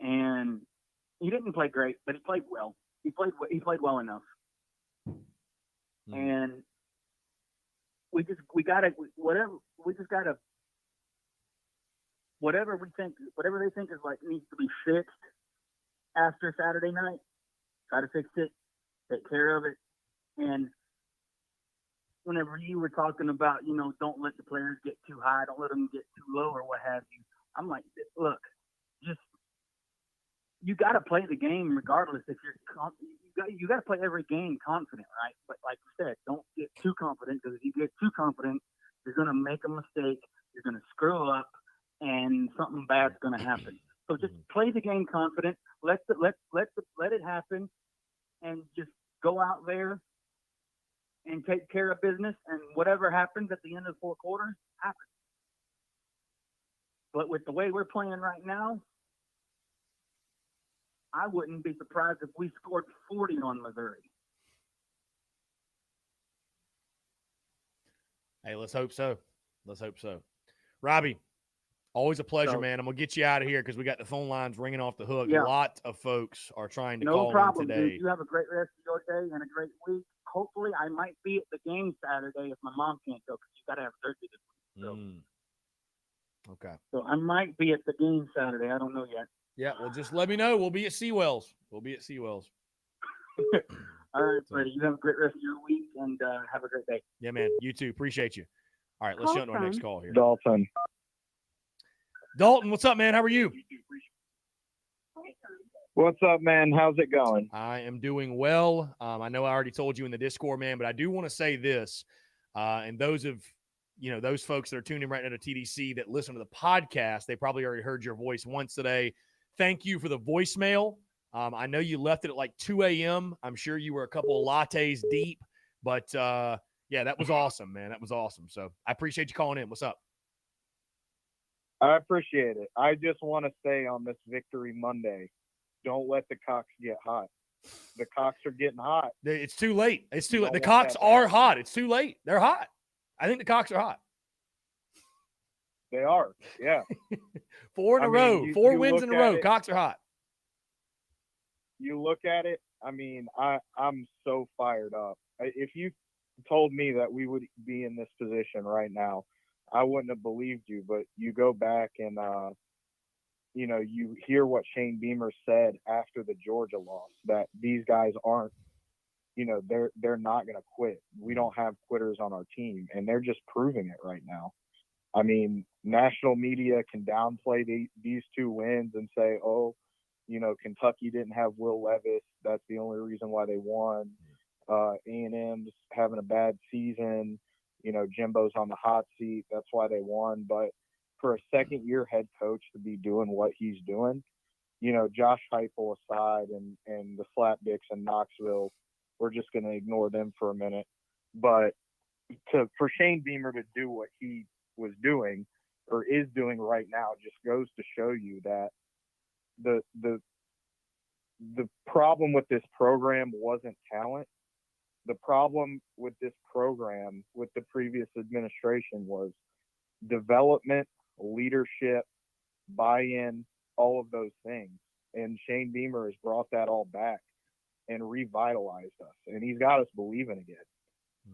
And he didn't play great, but he played well. He played well enough. And whatever they think is like needs to be fixed after Saturday night, try to fix it, take care of it. And whenever you were talking about, you know, don't let the players get too high, don't let them get too low or what have you, I'm like, look, just you got to play the game regardless. If you got to play every game confident, right? But like you said, don't get too confident, because if you get too confident, you're going to make a mistake, you're going to screw up, and something bad's going to happen. So just play the game confident, let it happen, and just go out there and take care of business, and whatever happens at the end of the 4 quarters happens. But with the way we're playing right now, I wouldn't be surprised if we scored 40 on Missouri. Hey, let's hope so. Robbie, always a pleasure, man. I'm going to get you out of here because we got the phone lines ringing off the hook. Yeah. A lot of folks are trying to call in today. Dude. You have a great rest of your day and a great week. Hopefully, I might be at the game Saturday if my mom can't go, because she's got to have surgery this week. So. Okay. So I might be at the game Saturday. I don't know yet. Yeah, well, just let me know. We'll be at Seawells. All right, buddy. You have a great rest of your week, and have a great day. Yeah, man. You too. Appreciate you. All right, let's jump to our next call here. Dalton, what's up, man? How are you? What's up, man? How's it going? I am doing well. I know I already told you in the Discord, man, but I do want to say this. And those folks that are tuning right now to TDC that listen to the podcast, they probably already heard your voice once today. Thank you for the voicemail. I know you left it at like 2 a.m. I'm sure you were a couple of lattes deep, but yeah, that was awesome, man. That was awesome. So I appreciate you calling in. What's up? I appreciate it. I just want to say on this Victory Monday, don't let the cocks get hot. The cocks are getting hot. It's too late. It's too late. The cocks are hot. It's too late. They're hot. I think the cocks are hot. They are. Yeah. 4 in a row. 4 wins in a row. Cocks are hot. you look at it. I mean, I'm so fired up. If you told me that we would be in this position right now, I wouldn't have believed you. But you go back and you hear what Shane Beamer said after the Georgia loss, that these guys aren't, they're not going to quit. We don't have quitters on our team, and they're just proving it right now. I mean, national media can downplay these two wins and say, oh, Kentucky didn't have Will Levis. That's the only reason why they won. A&M's having a bad season. Jimbo's on the hot seat. That's why they won. But for a second-year head coach to be doing what he's doing, Josh Heupel aside and the Slapdicks in Knoxville, we're just going to ignore them for a minute. But for Shane Beamer to do what he was doing or is doing right now just goes to show you that the problem with this program wasn't talent. The problem with this program with the previous administration was development, leadership, buy-in, all of those things. And Shane Beamer has brought that all back and revitalized us. And he's got us believing again.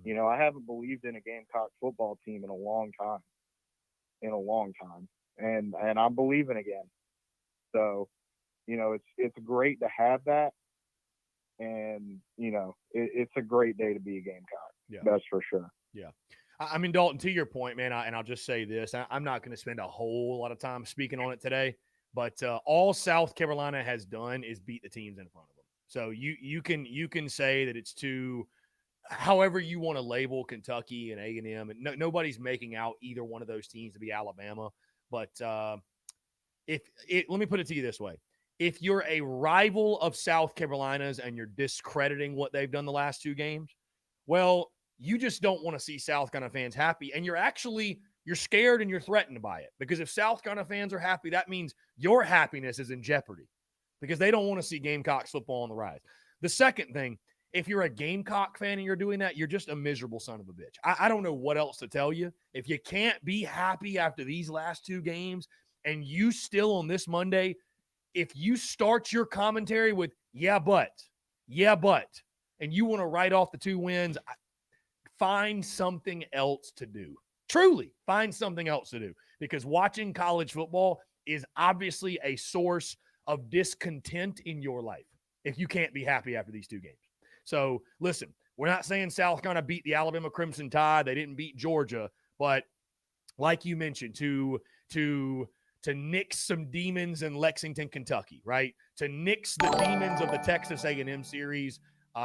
I haven't believed in a Gamecock football team in a long time. And I'm believing again. So, it's great to have that. And, it's a great day to be a Gamecock. Yeah. That's for sure. Yeah. I mean, Dalton, to your point, man, and I'll just say this. I'm not going to spend a whole lot of time speaking on it today, but all South Carolina has done is beat the teams in front of them. So you can say that it's too – however you want to label Kentucky and A&M, and nobody's making out either one of those teams to be Alabama. But let me put it to you this way. If you're a rival of South Carolina's and you're discrediting what they've done the last two games, well, you just don't want to see South Carolina fans happy. And you're scared and you're threatened by it. Because if South Carolina fans are happy, that means your happiness is in jeopardy because they don't want to see Gamecocks football on the rise. The second thing, if you're a Gamecock fan and you're doing that, you're just a miserable son of a bitch. I don't know what else to tell you. If you can't be happy after these last two games and you still on this Monday, if you start your commentary with, yeah, but, and you want to write off the two wins, find something else to do. Truly, find something else to do because watching college football is obviously a source of discontent in your life if you can't be happy after these two games. So, listen, we're not saying South Carolina beat the Alabama Crimson Tide. They didn't beat Georgia. But like you mentioned, to nix some demons in Lexington, Kentucky, right? To nix the demons of the Texas A&M series,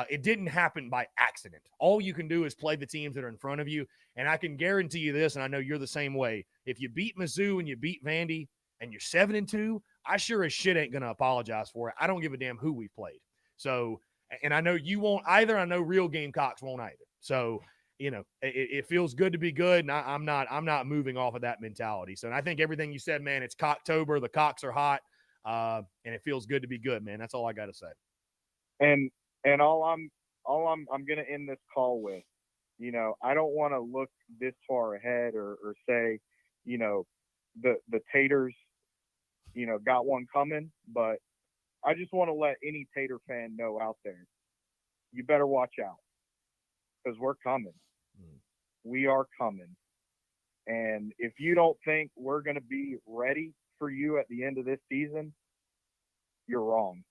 it didn't happen by accident. All you can do is play the teams that are in front of you. And I can guarantee you this, and I know you're the same way. If you beat Mizzou and you beat Vandy and you're 7-2, I sure as shit ain't going to apologize for it. I don't give a damn who we played. So, and I know you won't either. I know real Gamecocks won't either. So, it feels good to be good, and I'm not moving off of that mentality. So, and I think everything you said, man, it's Cocktober. The Cocks are hot, and it feels good to be good, man. That's all I got to say. And all I'm going to end this call with, I don't want to look this far ahead or say, the Taters, got one coming, but I just want to let any Tater fan know out there, you better watch out because we're coming. We are coming. And if you don't think we're going to be ready for you at the end of this season, you're wrong.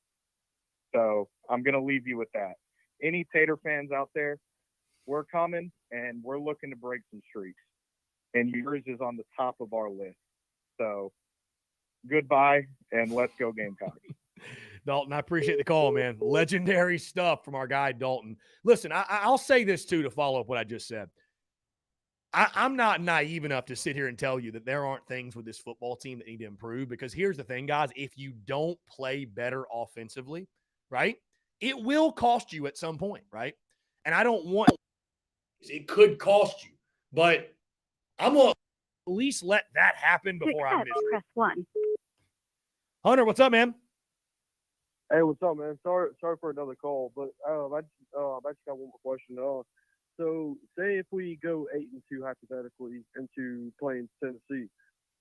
So I'm going to leave you with that. Any Tater fans out there, we're coming and we're looking to break some streaks. And yours is on the top of our list. So goodbye and let's go Gamecocks. Dalton, I appreciate the call, man. Legendary stuff from our guy, Dalton. Listen, I'll say this, too, to follow up what I just said. I'm not naive enough to sit here and tell you that there aren't things with this football team that need to improve because here's the thing, guys. If you don't play better offensively, right, it will cost you at some point, right? And I don't want – it could cost you. But I'm going to at least let that happen before I miss it. Press 1. Hunter, what's up, man? Hey, what's up, man? Sorry for another call, but I just got one more question. So say if we go 8-2 hypothetically into playing Tennessee,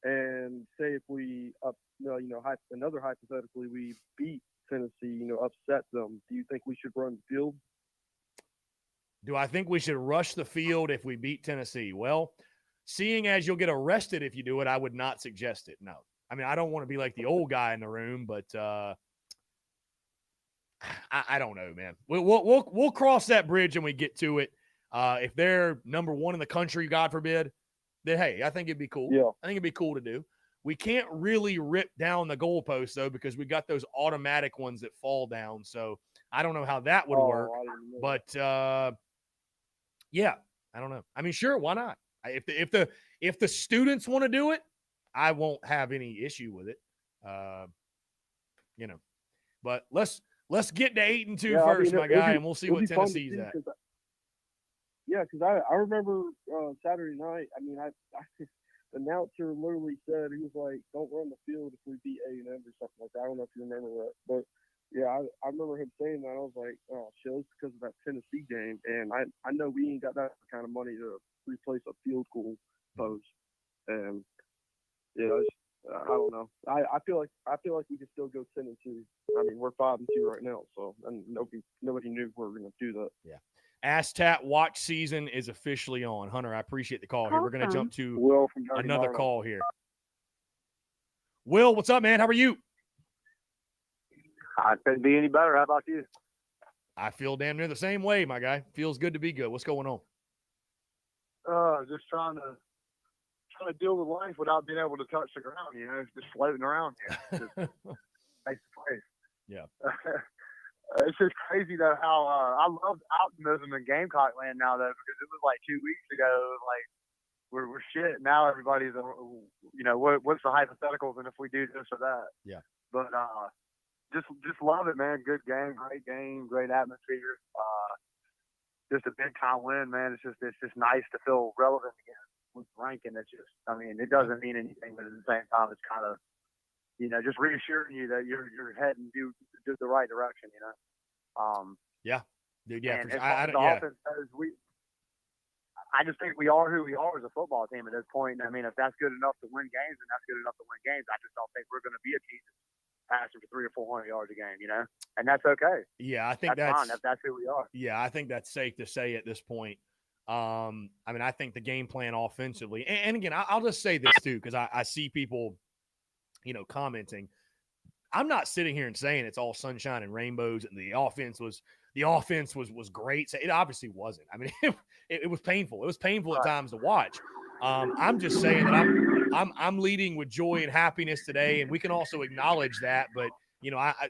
and say if we another hypothetically we beat Tennessee, upset them, do you think we should run the field? Do I think we should rush the field if we beat Tennessee? Well, seeing as you'll get arrested if you do it, I would not suggest it. No. I mean, I don't want to be like the old guy in the room, but I don't know, man. We'll cross that bridge when we get to it. If they're number one in the country, God forbid, then hey, I think it'd be cool. Yeah. I think it'd be cool to do. We can't really rip down the goalposts though, because we got those automatic ones that fall down. So I don't know how that would work. But yeah, I don't know. I mean, sure, why not? If the students want to do it, I won't have any issue with it. But let's get to 8-2 first, my guy, and we'll see what Tennessee's at. Yeah, because I remember Saturday night. I mean, the announcer literally said, he was like, "Don't run the field if we beat A&M or something like that." I don't know if you remember that, but yeah, I remember him saying that. I was like, "Oh, shit, it's because of that Tennessee game," and I know we ain't got that kind of money to replace a field goal post, and yeah, I don't know. I feel like we can still go 10-2. I mean, we're 5-2 right now, so and nobody knew we were going to do that. Yeah. ASTAT watch season is officially on. Hunter, I appreciate the call here. We're going to jump to Will from another call here. Will, what's up, man? How are you? I couldn't be any better. How about you? I feel damn near the same way, my guy. Feels good to be good. What's going on? Just trying to deal with life without being able to touch the ground. Just floating around here, just face to face. Yeah. It's just crazy though how I love optimism in Gamecock land now though, because it was like 2 weeks ago, like we're shit. Now everybody's what's the hypotheticals and if we do this or that. Yeah. But just love it, man. Good game, great atmosphere. Just a big time win, man. It's just nice to feel relevant again with ranking. It's just, I mean, it doesn't mean anything, but at the same time, it's kind of, just reassuring you that you're heading to the right direction. Yeah, dude. Yeah, and offense says, I just think we are who we are as a football team at this point. I mean, if that's good enough to win games, then that's good enough to win games. I just don't think we're going to be a team that's passing for 300 or 400 yards a game, and that's okay. Yeah, I think that's fine. That's who we are. Yeah, I think that's safe to say at this point. I mean, I think the game plan offensively, and again, I'll just say this too, because I see people, commenting. I'm not sitting here and saying it's all sunshine and rainbows and the offense was great. It obviously wasn't. I mean, it was painful. It was painful at times to watch. I'm just saying that I'm leading with joy and happiness today, and we can also acknowledge that. But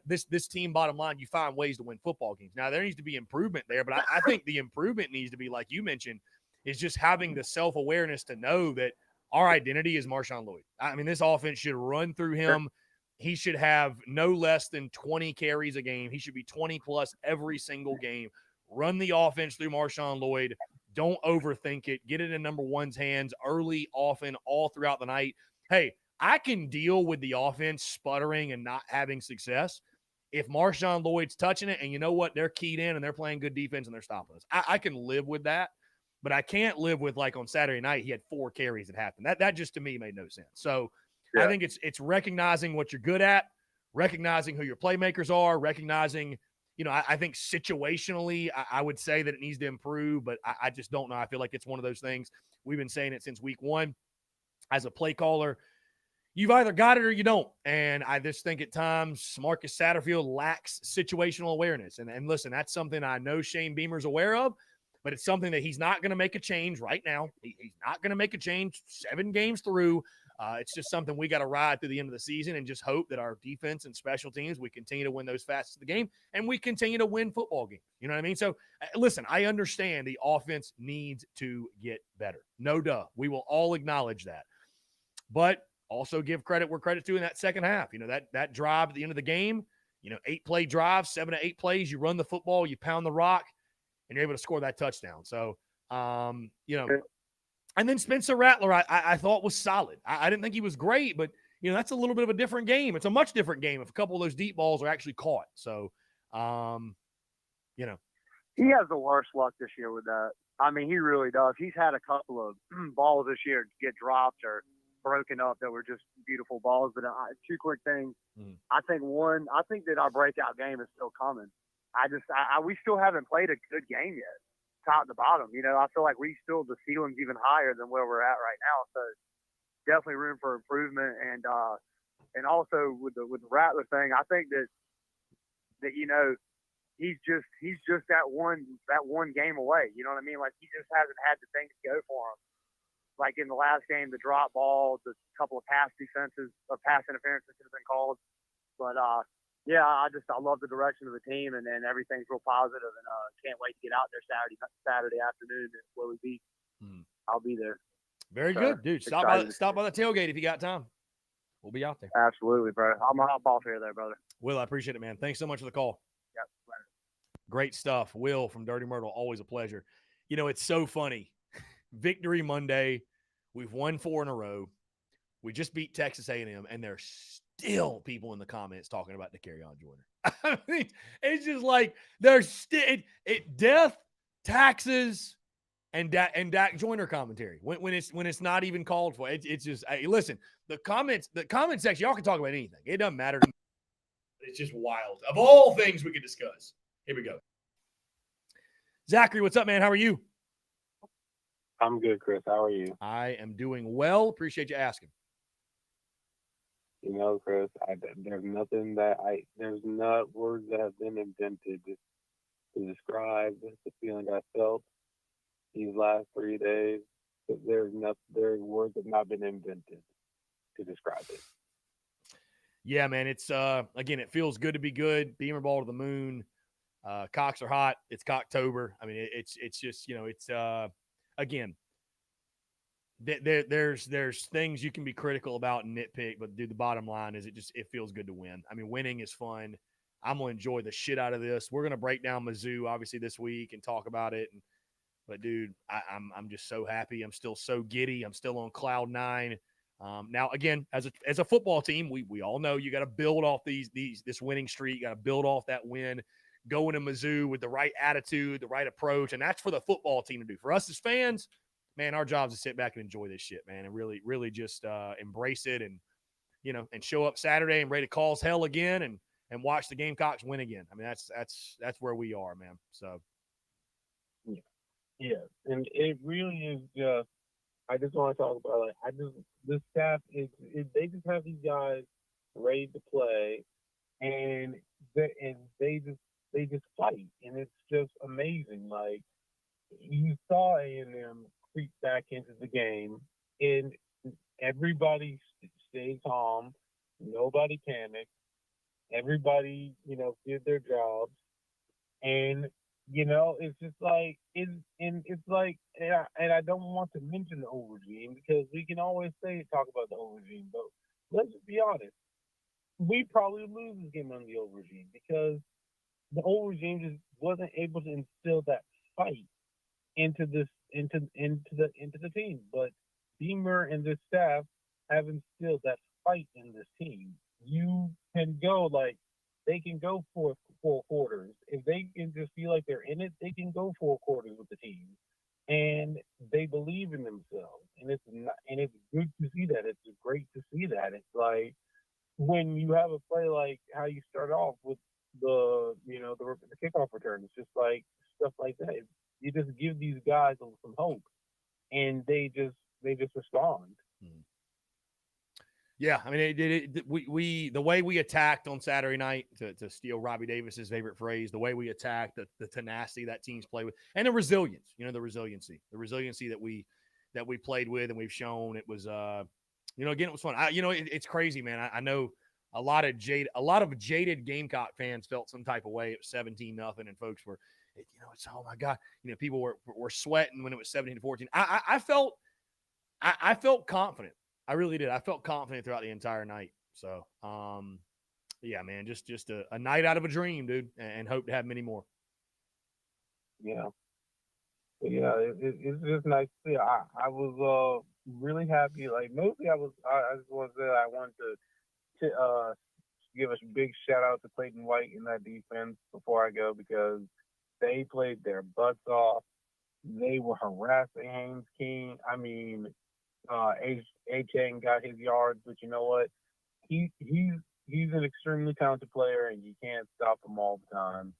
this team, bottom line, you find ways to win football games. Now there needs to be improvement there, but I think the improvement needs to be, like you mentioned, is just having the self-awareness to know that our identity is Marshawn Lloyd. I mean, this offense should run through him. He should have no less than 20 carries a game. He should be 20 plus every single game. Run the offense through Marshawn Lloyd. Don't overthink it. Get it in number one's hands early, often, all throughout the night. Hey, I can deal with the offense sputtering and not having success if Marshawn Lloyd's touching it and you know what? They're keyed in and they're playing good defense and they're stopping us. I can live with that. But I can't live with, like on Saturday night, he had 4 carries at halftime. That just to me made no sense. So yeah. I think it's recognizing what you're good at, recognizing who your playmakers are, recognizing, I think situationally, I would say that it needs to improve, but I just don't know. I feel like it's one of those things. We've been saying it since week 1. As a play caller, you've either got it or you don't. And I just think at times Marcus Satterfield lacks situational awareness. And listen, that's something I know Shane Beamer's aware of. But it's something that he's not going to make a change right now. He's not going to make a change 7 games through. It's just something we got to ride through the end of the season and just hope that our defense and special teams, we continue to win those facets of the game and we continue to win football games. You know what I mean? So, listen, I understand the offense needs to get better. No duh. We will all acknowledge that. But also give credit where credit's due in that second half. That drive at the end of the game, 8-play drive, 7 to 8 plays, you run the football, you pound the rock, and you're able to score that touchdown. So, and then Spencer Rattler, I thought was solid. I didn't think he was great, but, that's a little bit of a different game. It's a much different game if a couple of those deep balls are actually caught. So, He has the worst luck this year with that. I mean, he really does. He's had a couple of balls this year get dropped or broken up that were just beautiful balls. But two quick things. Mhm. I think that our breakout game is still coming. We still haven't played a good game yet, top to bottom. You know, I feel like the ceiling's even higher than where we're at right now. So definitely room for improvement. And also with the Rattler thing, I think that you know, he's just that one game away. You know what I mean? Like, he just hasn't had the things go for him. Like in the last game, the drop ball, the couple of pass defenses or pass interferences have been called. But yeah, I love the direction of the team, and everything's real positive, and can't wait to get out there Saturday afternoon where we beat. I'll be there. Very So, good, dude. Stop by the tailgate if you got time. We'll be out there. Absolutely, bro. I'm a hot ball here there, brother. Will, I appreciate it, man. Thanks so much for the call. Yep. Later. Great stuff. Will from Dirty Myrtle, always a pleasure. You know, it's so funny. Victory Monday. We've won 4 in a row. We just beat Texas A&M, and there's still people in the comments talking about Dakereon Joyner. I mean, it's just like there's still death, taxes, and Dak Joyner commentary when it's not even called for. It's just, hey, listen, the comment section, y'all can talk about anything. It doesn't matter. It's just wild. Of all things we could discuss. Here we go. Zachary, what's up, man? How are you? I'm good, Chris. How are you? I am doing well. Appreciate you asking. You know, Chris, there's not words that have been invented to describe the feeling I felt these last 3 days. There's words that have not been invented to describe it. Yeah, man. It's again, it feels good to be good. Beamer ball to the moon. Cocks are hot. It's Cocktober. I mean, it's just, you know, it's again. There's things you can be critical about and nitpick, but dude, the bottom line is it feels good to win. I mean, winning is fun. I'm gonna enjoy the shit out of this. We're gonna break down Mizzou obviously this week and talk about it. But dude, I'm just so happy. I'm still so giddy. I'm still on cloud 9. Now again, as a football team, we all know you got to build off this winning streak. You got to build off that win. Go into Mizzou with the right attitude, the right approach, and that's for the football team to do. For us as fans, man, our job is to sit back and enjoy this shit, man, and really, really just embrace it, and you know, and show up Saturday and ready to cause hell again, and watch the Gamecocks win again. I mean, that's where we are, man. So, yeah, and it really is just. I just want to talk about this staff is they just have these guys ready to play, and they just fight, and it's just amazing. Like, you saw A&M creep back into the game, and everybody stayed calm. Nobody panicked. Everybody, you know, did their jobs, and you know, it's just like and I don't want to mention the old regime because we can always talk about the old regime, but let's just be honest. We probably lose this game under the old regime because the old regime just wasn't able to instill that fight into the team. But Beamer and this staff have instilled that fight in this team. You can go they can go for 4 quarters. If they can just feel like they're in it, they can go 4 quarters with the team, and they believe in themselves. And it's good to see that. It's great to see that. It's like when you have a play like how you start off with the kickoff return. It's just like stuff like that. You just give these guys some hope, and they just respond. Yeah, I mean, we the way we attacked on Saturday night, to steal Robbie Davis's favorite phrase, the way we attacked, the tenacity that teams play with, and the resilience, the resiliency that we played with and we've shown. It was, again, it was fun. It's crazy, man. I know a lot of jaded Gamecock fans felt some type of way. It was 17-0, and folks were, it's, oh my God, people were sweating when it was 17-14. I felt confident. I really did. I felt confident throughout the entire night. So, yeah, man, just a night out of a dream, dude, and hope to have many more. Yeah. It's just nice to see. I was really happy. Like, mostly I just want to say I wanted to give a big shout out to Clayton White in that defense before I go, because they played their butts off. They were harassing Haynes King. I mean, A-Chain got his yards, but you know what? He's an extremely talented player, and you can't stop him all the time.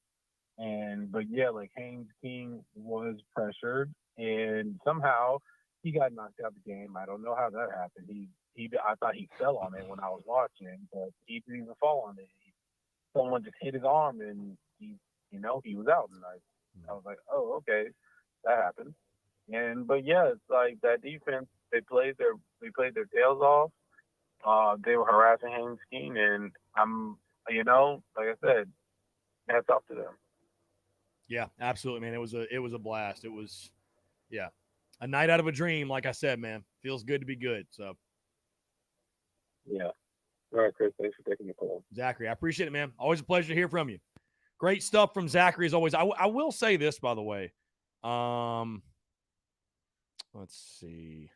But yeah, like Haynes King was pressured, and somehow he got knocked out of the game. I don't know how that happened. I thought he fell on it when I was watching, but he didn't even fall on it. Someone just hit his arm, and he was out. And I was like, oh, okay, that happened. But yeah, it's like that defense. They played their tails off. They were harassing Haynes King, and like I said, hats off to them. Yeah, absolutely, man. It was a blast. It was, yeah, a night out of a dream. Like I said, man, feels good to be good. So, yeah. All right, Chris. Thanks for taking the call. Zachary, I appreciate it, man. Always a pleasure to hear from you. Great stuff from Zachary as always. I will say this, by the way. Let's see.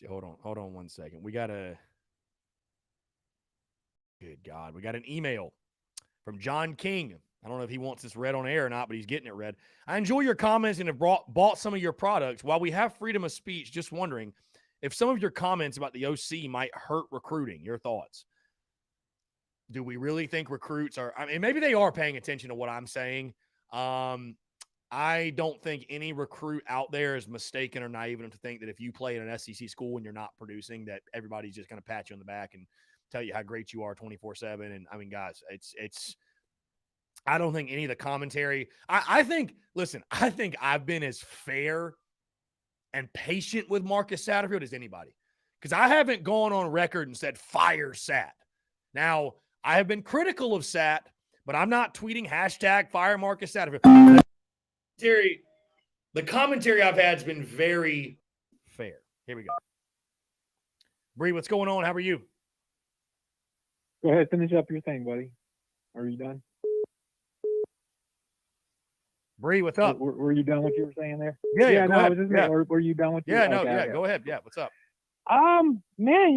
Hold on 1 second. We got good God. We got an email from John King. I don't know if he wants this read on air or not, but he's getting it read. I enjoy your comments and have bought some of your products. While we have freedom of speech, just wondering if some of your comments about the OC might hurt recruiting. Your thoughts? Do we really think recruits are – I mean, maybe they are paying attention to what I'm saying. I don't think any recruit out there is mistaken or naive enough to think that if you play in an SEC school and you're not producing, that everybody's just going to pat you on the back and tell you how great you are 24/7. And I mean, guys, it's I don't think any of the commentary. I think I've been as fair and patient with Marcus Satterfield as anybody, because I haven't gone on record and said fire Sat. Now, I have been critical of Sat, but I'm not tweeting hashtag fire Marcus Satterfield. The commentary I've had has been very fair. Here we go. Bree, what's going on? How are you? Go ahead, finish up your thing, buddy. Are you done? Bree, what's up? Were you done what you were saying there? Yeah, no, ahead. I was just Yeah. Were you done with Yeah, your, no, okay, yeah, okay. go ahead. Yeah, what's up? Man,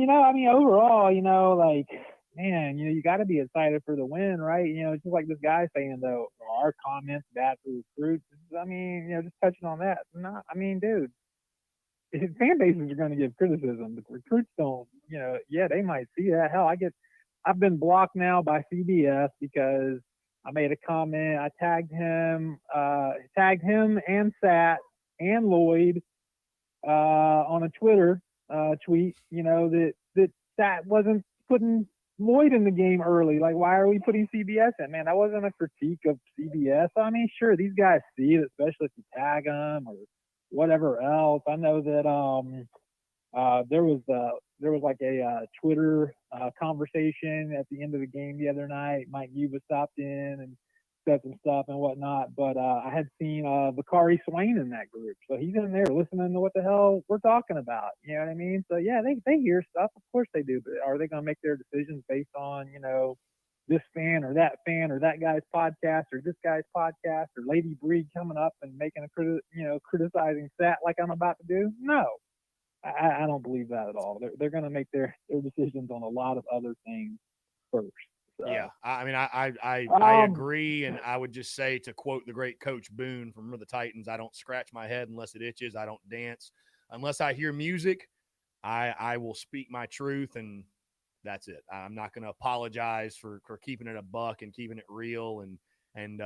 I mean, overall, like, man, you got to be excited for the win, right? Just like this guy saying, though, our comments bad for recruits. I mean, just touching on that. Dude, fan bases are going to give criticism, but recruits don't, they might see that. Hell, I've been blocked now by CBS because I made a comment. I tagged him and Sat and Lloyd on a Twitter tweet, that Sat wasn't putting Lloyd in the game early. Like, why are we putting CBS in? Man, that wasn't a critique of CBS. I mean, sure, these guys see it, especially if you tag them or whatever else. I know that there was like a Twitter conversation at the end of the game the other night. Mike Yuba stopped in and said some stuff and whatnot, but I had seen Bakari Swain in that group, so he's in there listening to what the hell we're talking about. You know what I mean? So yeah, they hear stuff. Of course they do, but are they going to make their decisions based on this fan or that guy's podcast or this guy's podcast or Lady Breed coming up and making criticizing Sat like I'm about to do? No. I don't believe that at all. They're going to make their decisions on a lot of other things first. So. Yeah, I mean, I agree, and I would just say, to quote the great Coach Boone from the Titans, I don't scratch my head unless it itches. I don't dance unless I hear music. I will speak my truth, and that's it. I'm not going to apologize for keeping it a buck and keeping it real. And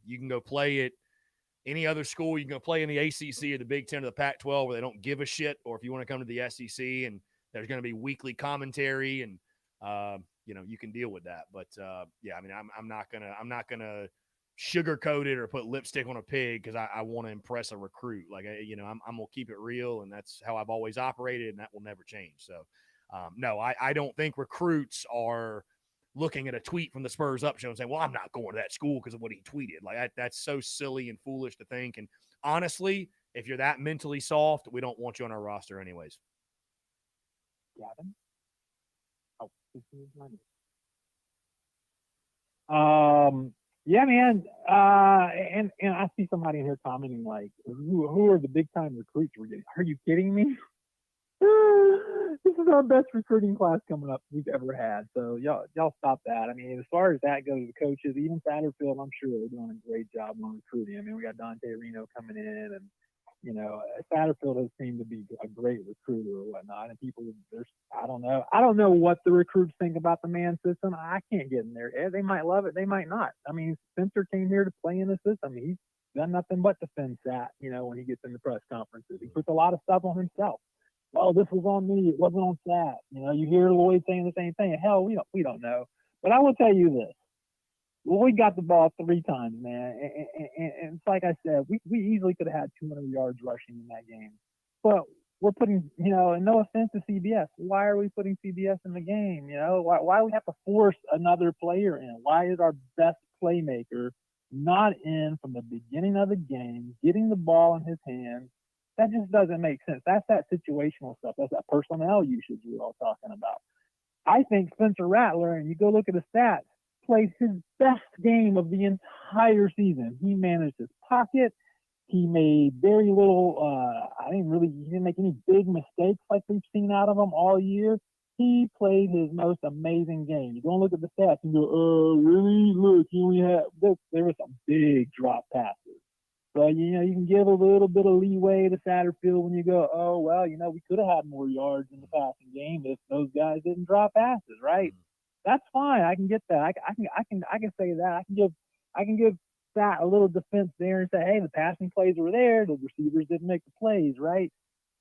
you can go play at any other school. You can go play in the ACC or the Big Ten or the Pac-12 where they don't give a shit, or if you want to come to the SEC and there's going to be weekly commentary and you can deal with that. But yeah, I mean, I'm not gonna sugarcoat it or put lipstick on a pig because I want to impress a recruit. Like, I'm gonna keep it real, and that's how I've always operated, and that will never change. So, no, I don't think recruits are looking at a tweet from the Spurs Up show and saying, well, I'm not going to that school because of what he tweeted. Like, that's so silly and foolish to think. And honestly, if you're that mentally soft, we don't want you on our roster anyways. Gavin? Yeah, man. And I see somebody in here commenting like, who are the big time recruits we're getting? Are you kidding me? This is our best recruiting class coming up we've ever had. So y'all stop that. I mean, as far as that goes, the coaches, even Satterfield, I'm sure they're doing a great job on recruiting. I mean, we got Dante Reno coming in, and Satterfield has seemed to be a great recruiter or whatnot, and I don't know what the recruits think about the man system. I can't get in there. They might love it, they might not. I mean, Spencer came here to play in the system. He's done nothing but defend Sat, when he gets in the press conferences. He puts a lot of stuff on himself. Oh, this was on me. It wasn't on Sat. You hear Lloyd saying the same thing. Hell, we don't know. But I will tell you this. Lloyd got the ball 3 times, man. And it's like I said, we easily could have had 200 yards rushing in that game. But we're putting, and no offense to CBS, why are we putting CBS in the game? Why do we have to force another player in? Why is our best playmaker not in from the beginning of the game, getting the ball in his hands? That just doesn't make sense. That's that situational stuff. That's that personnel usage we're all talking about. I think Spencer Rattler, and you go look at the stats, played his best game of the entire season. He managed his pocket. He made very little, he didn't make any big mistakes like we've seen out of him all year. He played his most amazing game. You go and look at the stats and go, really? Look, there were some big drop passes. So, you can give a little bit of leeway to Satterfield when you go, oh, well, we could have had more yards in the passing game if those guys didn't drop passes, right? That's fine. I can get that. I can say that. I can give Sat a little defense there and say, hey, the passing plays were there. The receivers didn't make the plays, right?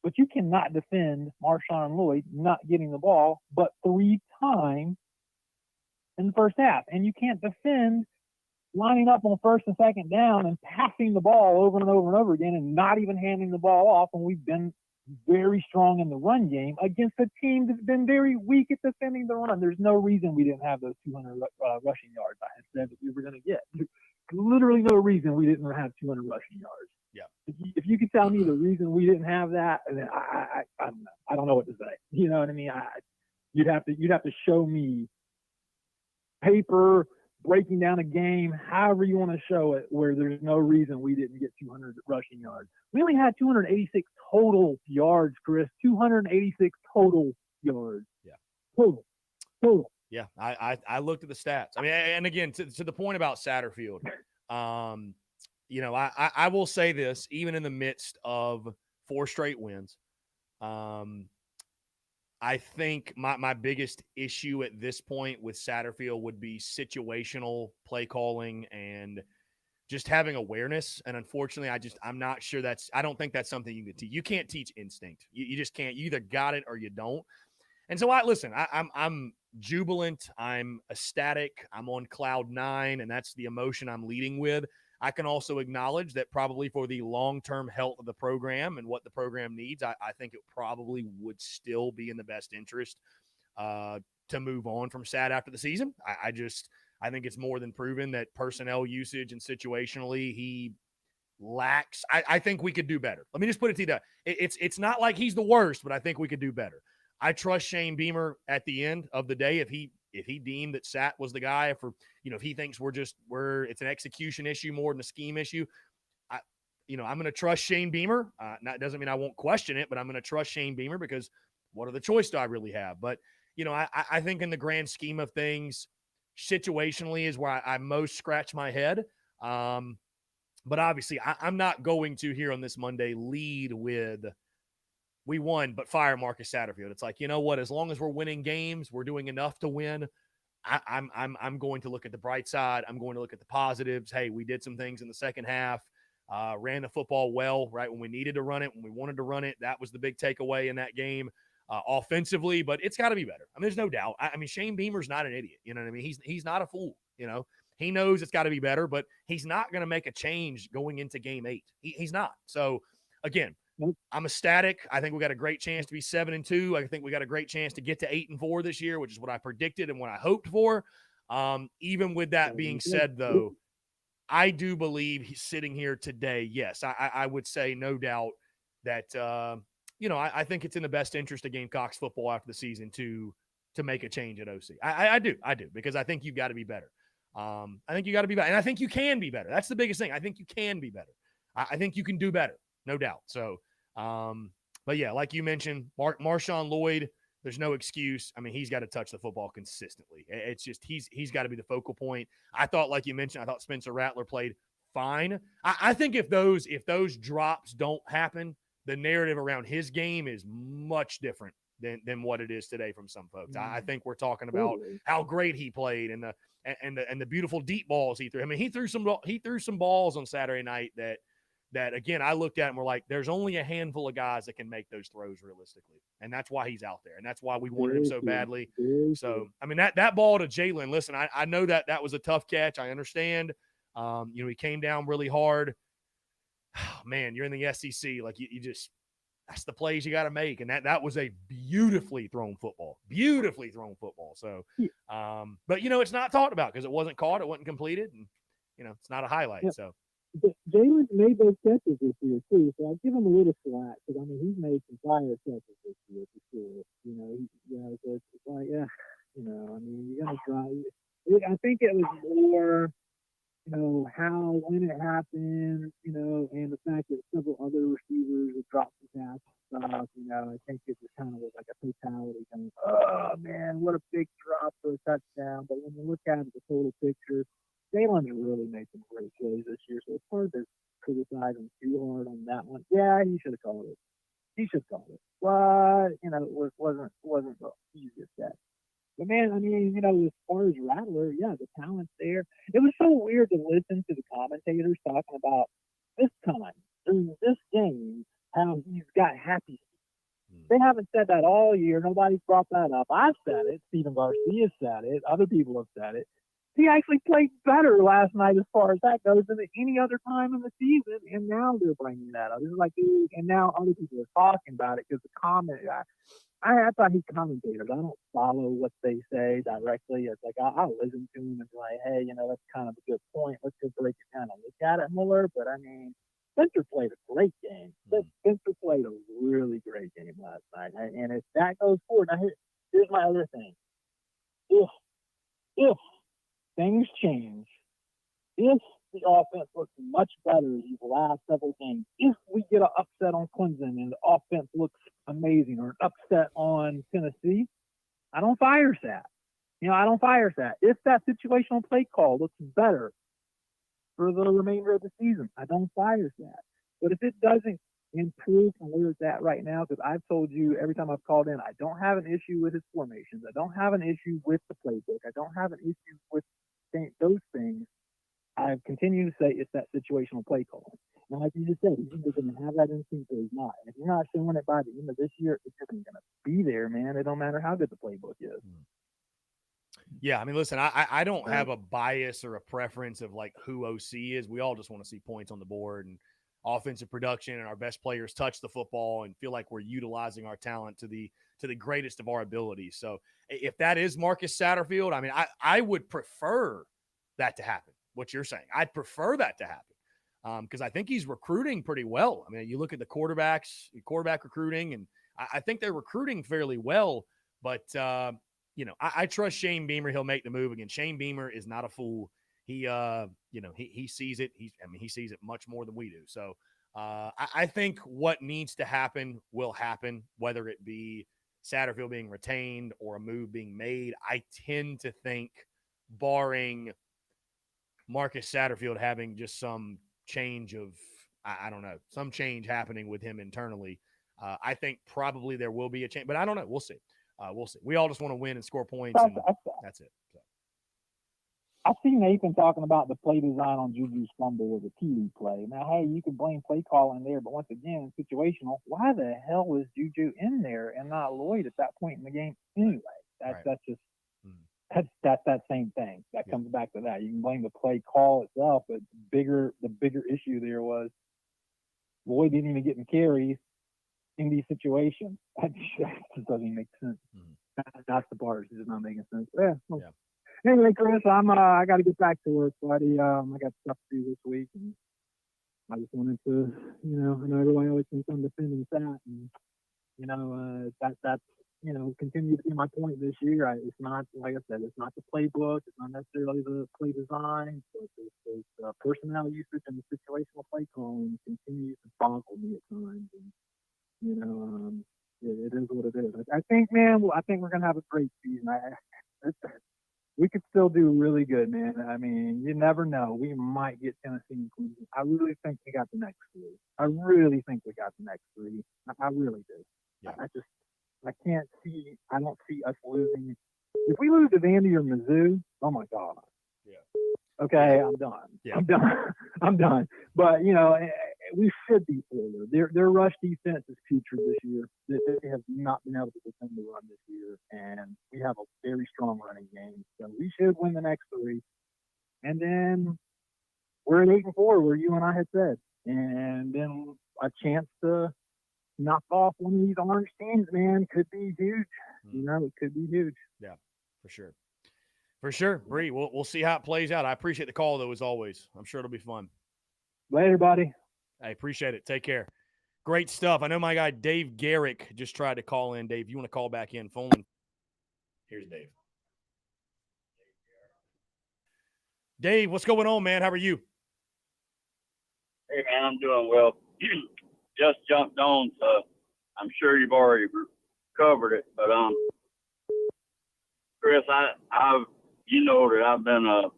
But you cannot defend Marshawn Lloyd not getting the ball but 3 times in the first half. And you can't defend lining up on first and second down and passing the ball over and over and over again and not even handing the ball off when we've been very strong in the run game against a team that's been very weak at defending the run. There's no reason we didn't have those 200 rushing yards I had said that we were going to get. Literally no reason we didn't have 200 rushing yards. Yeah. If you could tell me the reason we didn't have that, then I don't know what to say. You know what I mean? You'd have to show me paper, breaking down a game, however you want to show it, where there's no reason we didn't get 200 rushing yards. We only had 286 total yards, Chris. 286 total yards. Yeah. Total. Yeah, I looked at the stats. I mean, and again, to the point about Satterfield, I will say this, even in the midst of 4 straight wins, I think my biggest issue at this point with Satterfield would be situational play calling and just having awareness. And unfortunately, I'm not sure I don't think that's something you can teach. You can't teach instinct. You just can't. You either got it or you don't. And so I'm jubilant. I'm ecstatic. I'm on cloud 9, and that's the emotion I'm leading with. I can also acknowledge that probably for the long-term health of the program and what the program needs, I think it probably would still be in the best interest to move on from Sat after the season. I think it's more than proven that personnel usage and situationally he lacks. I think we could do better. Let me just put it to you that it's not like he's the worst, but I think we could do better. I trust Shane Beamer at the end of the day. If he deemed that Sat was the guy for, if he thinks it's an execution issue more than a scheme issue, I'm going to trust Shane Beamer. That doesn't mean I won't question it, but I'm going to trust Shane Beamer because what other choice do I really have? But, I think in the grand scheme of things, situationally is where I most scratch my head. But obviously I'm not going to here on this Monday lead with we won, but fire Marcus Satterfield. It's like, you know what? As long as we're winning games, we're doing enough to win. I'm going to look at the bright side. I'm going to look at the positives. Hey, we did some things in the second half, ran the football well, right? When we needed to run it, when we wanted to run it, that was the big takeaway in that game offensively, but it's got to be better. I mean, there's no doubt. I mean, Shane Beamer's not an idiot. You know what I mean? He's not a fool, He knows it's got to be better, but he's not going to make a change going into game 8. He's not. So, again, I'm ecstatic. I think we got a great chance to be 7-2. I think we got a great chance to get to 8-4 this year, which is what I predicted and what I hoped for. Even with that being said, though, I do believe he's sitting here today. Yes, I would say no doubt that I think it's in the best interest of Gamecocks football after the season to make a change at OC. I do because I think you've got to be better. I think you got to be better, and I think you can be better. That's the biggest thing. I think you can be better. I think you can do better. No doubt. So, but yeah, like you mentioned, Marshawn Lloyd, there's no excuse. I mean, he's got to touch the football consistently. It's just he's got to be the focal point. I thought, like you mentioned, Spencer Rattler played fine. I think if those drops don't happen, the narrative around his game is much different than what it is today from some folks. I think we're talking about how great he played and the beautiful deep balls he threw. I mean, he threw some balls on Saturday night that again, I looked at and we're like, there's only a handful of guys that can make those throws realistically. And that's why he's out there. And that's why we wanted him so badly. So, I mean, that ball to Jalen, listen, I know that was a tough catch. I understand. He came down really hard. Oh, man, you're in the SEC. Like you just, that's the plays you got to make. And that was a beautifully thrown football. So, but it's not talked about because it wasn't caught. It wasn't completed. And, it's not a highlight. So. Jalen's made those catches this year too, so I'll give him a little slack because he's made some fire catches this year for sure. So it's like you're gonna try. I think it was more, when it happened, and the fact that several other receivers had dropped the pass and stuff. I think it just kind of was like a totality kind of, oh man, what a big drop for a touchdown. But when you look at the total picture, Jalen's really made some great plays this year, so it's hard to criticize him too hard on that one. Yeah, he should have called it. But, it wasn't the easiest catch. But, man, as far as Rattler, yeah, the talent's there. It was so weird to listen to the commentators talking about this time, during this game, how he's got happy. They haven't said that all year. Nobody's brought that up. I've said it. Stephen Garcia said it. Other people have said it. He actually played better last night as far as that goes than any other time in the season, and now they're bringing that up. It's like, dude, and now other people are talking about it because the comment. I thought he's commentators. I don't follow what they say directly. It's like I'll listen to him and be like, hey, that's kind of a good point. Let's go break it down and look at it more. But Spencer played a great game. Spencer played a really great game last night, and if that goes forward, now here's my other thing. If things change, if the offense looks much better these last several games, if we get an upset on Clemson and the offense looks amazing, or an upset on Tennessee, I don't fire Sat. I don't fire Sat. If that situational play call looks better for the remainder of the season, I don't fire Sat. But if it doesn't improve from where it's at right now, because I've told you every time I've called in, I don't have an issue with his formations. I don't have an issue with the playbook. I don't have an issue with those things. I continue to say it's that situational play call. Now, like you just said, he's either going to have that instinct or he's not. And if you're not showing it by the end of this year, it's just going to be there, man. It don't matter how good the playbook is. Yeah, listen, I don't have a bias or a preference of like who OC is. We all just want to see points on the board and offensive production, and our best players touch the football and feel like we're utilizing our talent to the greatest of our abilities. So if that is Marcus Satterfield, I would prefer that to happen. What you're saying, I'd prefer that to happen because I think he's recruiting pretty well. You look at the quarterback recruiting, and I think they're recruiting fairly well. But I trust Shane Beamer. He'll make the move again. Shane Beamer is not a fool. He sees it. He sees it much more than we do. So I think what needs to happen will happen, whether it be Satterfield being retained or a move being made. I tend to think, barring Marcus Satterfield having just some change of, I don't know, some change happening with him internally, I think probably there will be a change. But I don't know. We'll see. We'll see. We all just want to win and score points, and that's it. So. I've seen Nathan talking about the play design on Juju's fumble with a TV play. Now, hey, you can blame play calling there, but once again, situational. Why the hell was Juju in there and not Lloyd at that point in the game anyway? That's just that's that same thing. That comes back to that. You can blame the play call itself, but the bigger issue there was Lloyd didn't even get in carries in these situations. That just doesn't even make sense. That's the part. It's just not making sense. Yeah. Anyway, Chris, I got to get back to work, buddy. I got stuff to do this week, and I just wanted to, I know everybody always thinks I'm defending that, and that's continue to be my point this year. It's not, like I said, it's not the playbook, it's not necessarily the play design, but it's the personnel usage and the situational play calling continues to boggle me at times, and it is what it is. I think, man, we're gonna have a great season. we could still do really good, man. I mean, you never know. We might get Tennessee and Clemson. I really think we got the next three. I really think we got the next three. I really do. Yeah. I can't see. I don't see us losing. If we lose to Vandy or Mizzou, oh my God. Yeah. Okay, I'm done. Yeah. I'm done. I'm done. But we should be Florida. Their rush defense is putrid this year. They have not been able to defend the run this year, and we have a very strong running game. So we should win the next three. And then we're at 8-4, where you and I had said, and then a chance to knock off one of these orange teams, man, could be huge. It could be huge. Yeah, for sure. For sure, Bree. We'll see how it plays out. I appreciate the call, though, as always. I'm sure it'll be fun. Later, buddy. I appreciate it. Take care. Great stuff. I know my guy Dave Garrick just tried to call in. Dave, you want to call back in? Phone. Here's Dave. Dave, what's going on, man? How are you? Hey, man, I'm doing well. Just jumped on, so I'm sure you've already covered it. But Chris, I've you know that I've been I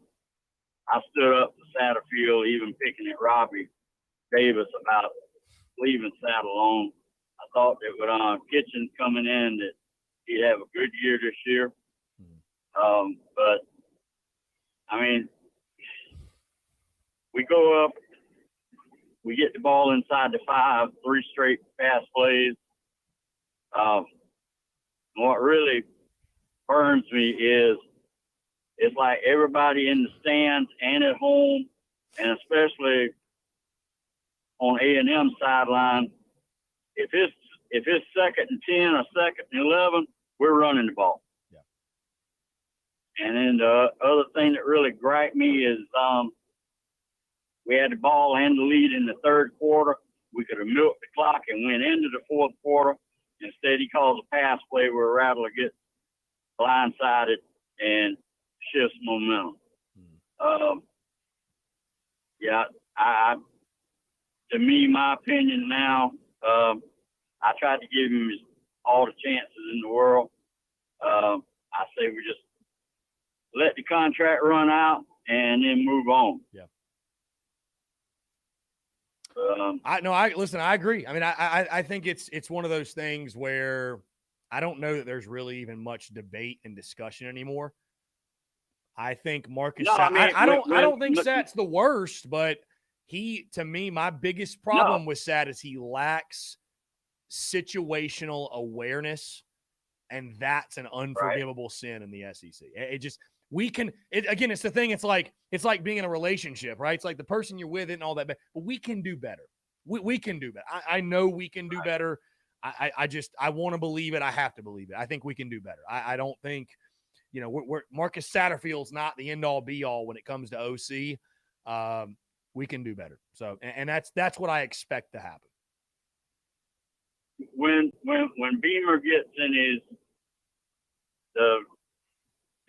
stood up to Satterfield, even picking at Robbie Davis about leaving Saddle alone. I thought that with Kitchens coming in that he'd have a good year this year. But I mean, we go up, we get the ball inside the 5, 3 straight pass plays. What really burns me is it's like everybody in the stands and at home, and especially on A&M sideline, if it's 2nd and 10 or 2nd and 11, we're running the ball. Yeah. And then the other thing that really griped me is we had the ball and the lead in the 3rd quarter. We could have milked the clock and went into the 4th quarter. Instead, he calls a pass play where Rattler gets blindsided and shifts momentum. To me, my opinion now, I tried to give him all the chances in the world. I say we just let the contract run out and then move on. Yeah. I agree. I mean, I think it's one of those things where I don't know that there's really even much debate and discussion anymore. I think Marcus. I don't think Sat's the worst, but to me, my biggest problem with Sat is he lacks situational awareness, and that's an unforgivable sin in the SEC. It's the thing. It's like being in a relationship, right? It's like the person you're with and all that, but we can do better. We can do better. I know we can do better. I want to believe it. I have to believe it. I think we can do better. I don't think, we're Marcus Satterfield's not the end all be all when it comes to OC. We can do better. So, and that's what I expect to happen. When Beamer gets in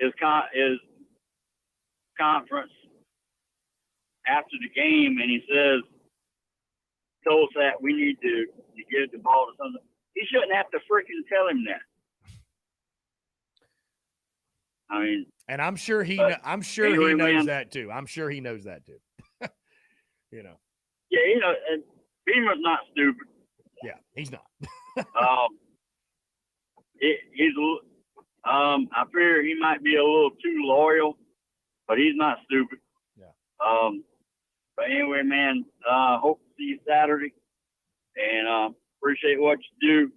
his conference after the game and he says, told that we need to give the ball to something, he shouldn't have to freaking tell him that. I mean, and I'm sure he knows that too. I'm sure he knows that too. Yeah, and Beamer's not stupid. Yeah, he's not. I fear he might be a little too loyal, but he's not stupid. Yeah. But anyway, man, hope to see you Saturday, and appreciate what you do,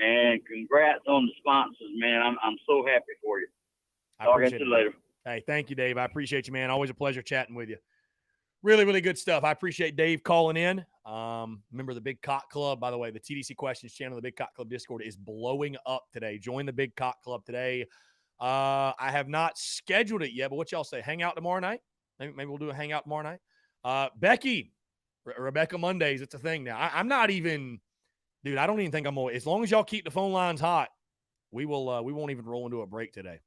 and congrats on the sponsors, man. I'm so happy for you. Talk to you later. Hey, thank you, Dave. I appreciate you, man. Always a pleasure chatting with you. Really, really good stuff. I appreciate Dave calling in. Remember the Big Cock Club, by the way, the TDC Questions channel, the Big Cock Club Discord is blowing up today. Join the Big Cock Club today. I have not scheduled it yet, but what y'all say? Hang out tomorrow night? Maybe we'll do a hangout tomorrow night. Becky, Rebecca Mondays, it's a thing now. I'm not even, dude, I don't even think I'm going to, as long as y'all keep the phone lines hot, we won't even roll into a break today.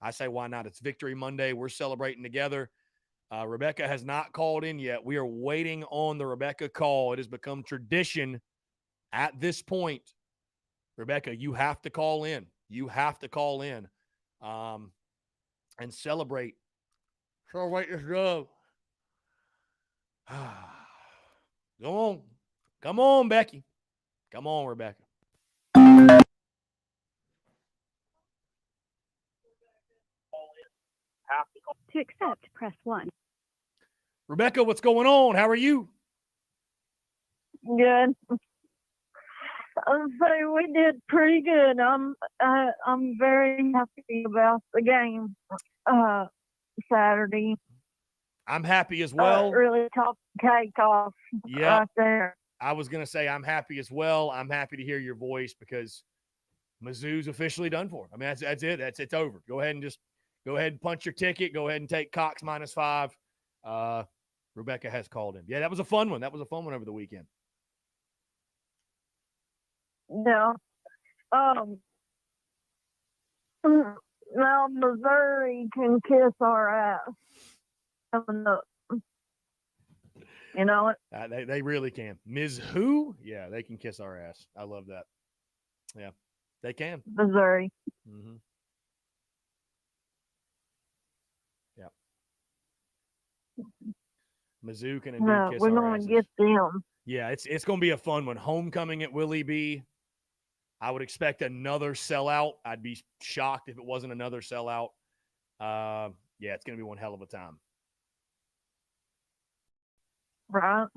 I say, why not? It's Victory Monday. We're celebrating together. Rebecca has not called in yet. We are waiting on the Rebecca call. It has become tradition at this point. Rebecca, you have to call in. You have to call in. and celebrate this dub. Come on, Becky. Come on, Rebecca. To accept, press 1. Rebecca, what's going on? How are you? Good. So we did pretty good. I'm very happy about the game Saturday. I'm happy as well. Really top cake off right there. I was gonna say I'm happy as well. I'm happy to hear your voice because Mizzou's officially done for. I mean, that's it. It's over. Go ahead and punch your ticket. Go ahead and take Cox -5. Rebecca has called him. Yeah, that was a fun one. That was a fun one over the weekend. Yeah. Now Missouri can kiss our ass coming up. You know it? They really can. Ms. Who? Yeah, they can kiss our ass. I love that. Yeah, they can. Missouri. Mm-hmm. Yeah. Mizzou can indeed kiss we're our gonna asses. get them. Yeah, it's going to be a fun one. Homecoming at Willie B. I would expect another sellout. I'd be shocked if it wasn't another sellout. Yeah, it's going to be one hell of a time. Right.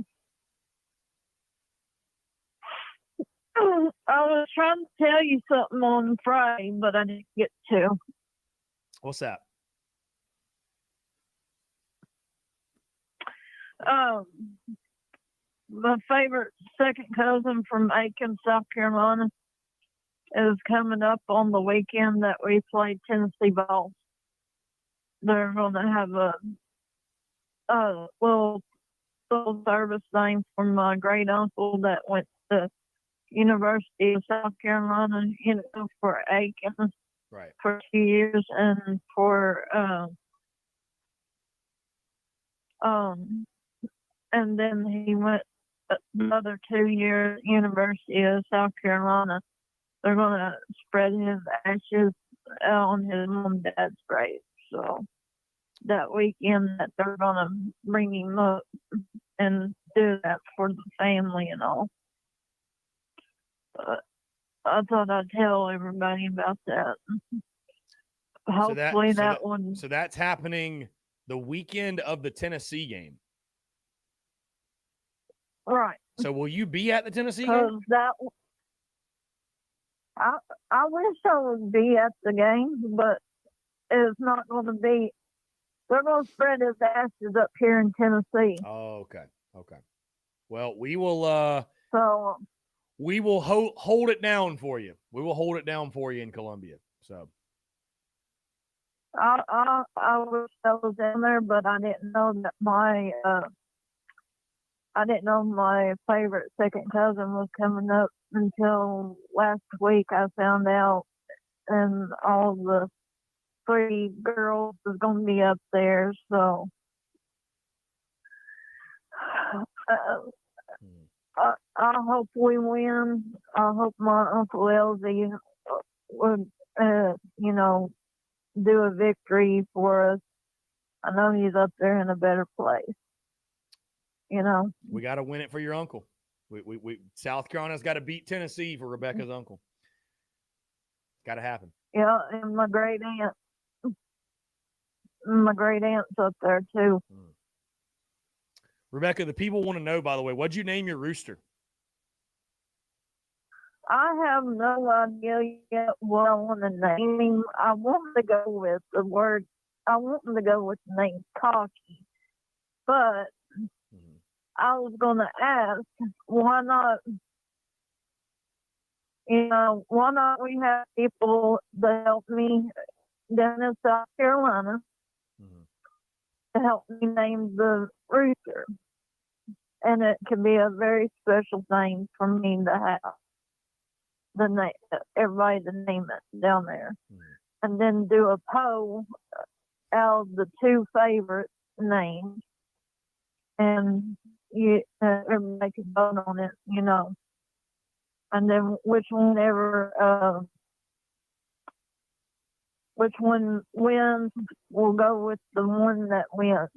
I was trying to tell you something on Friday, but I didn't get to. What's that? My favorite second cousin from Aiken, South Carolina, is coming up on the weekend that we played Tennessee ball. They're going to have a little service thing for my great uncle that went to University of South Carolina, for Aiken right for 2 years, and for and then he went another 2 years University of South Carolina. They're gonna spread his ashes on his mom and dad's grave. So that weekend that they're gonna bring him up and do that for the family and all. I thought I'd tell everybody about that. Hopefully that one. So that's happening the weekend of the Tennessee game. Right. So will you be at the Tennessee game? I wish I would be at the game, but it's not going to be. They're going to spread his ashes up here in Tennessee. Oh, okay. Okay. Well, we will. So we will hold it down for you. We will hold it down for you in Columbia. So I wish I was in there, but I didn't know that my favorite second cousin was coming up until last week. I found out, and all the 3 girls is going to be up there. So I hope we win. I hope my Uncle Elsie would, do a victory for us. I know he's up there in a better place. We got to win it for your uncle. We South Carolina's got to beat Tennessee for Rebecca's uncle. Got to happen. Yeah, and my great aunt's up there too. Rebecca, the people want to know, by the way, what'd you name your rooster? I have no idea yet what I want to name him. I want to go with the name Cocky, but I was going to ask, why not we have people that help me down in South Carolina to help me name the rooster. And it could be a very special thing for me to have everybody to name it down there. And then do a poll out of the 2 favorite names. And everybody can vote on it, and then whichever which one wins, we'll go with the one that wins.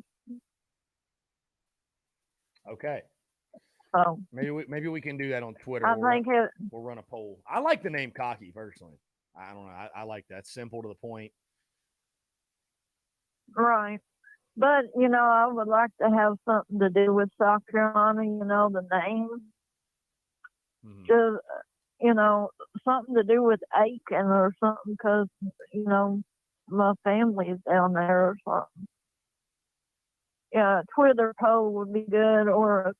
Okay. So maybe we can do that on Twitter. I think we'll run a poll. I like the name Cocky personally. I don't know. I like that. Simple to the point. Right. But, I would like to have something to do with South Carolina, the name. Just, something to do with Aiken or something because, my family's down there or something. Yeah, a Twitter poll would be good or a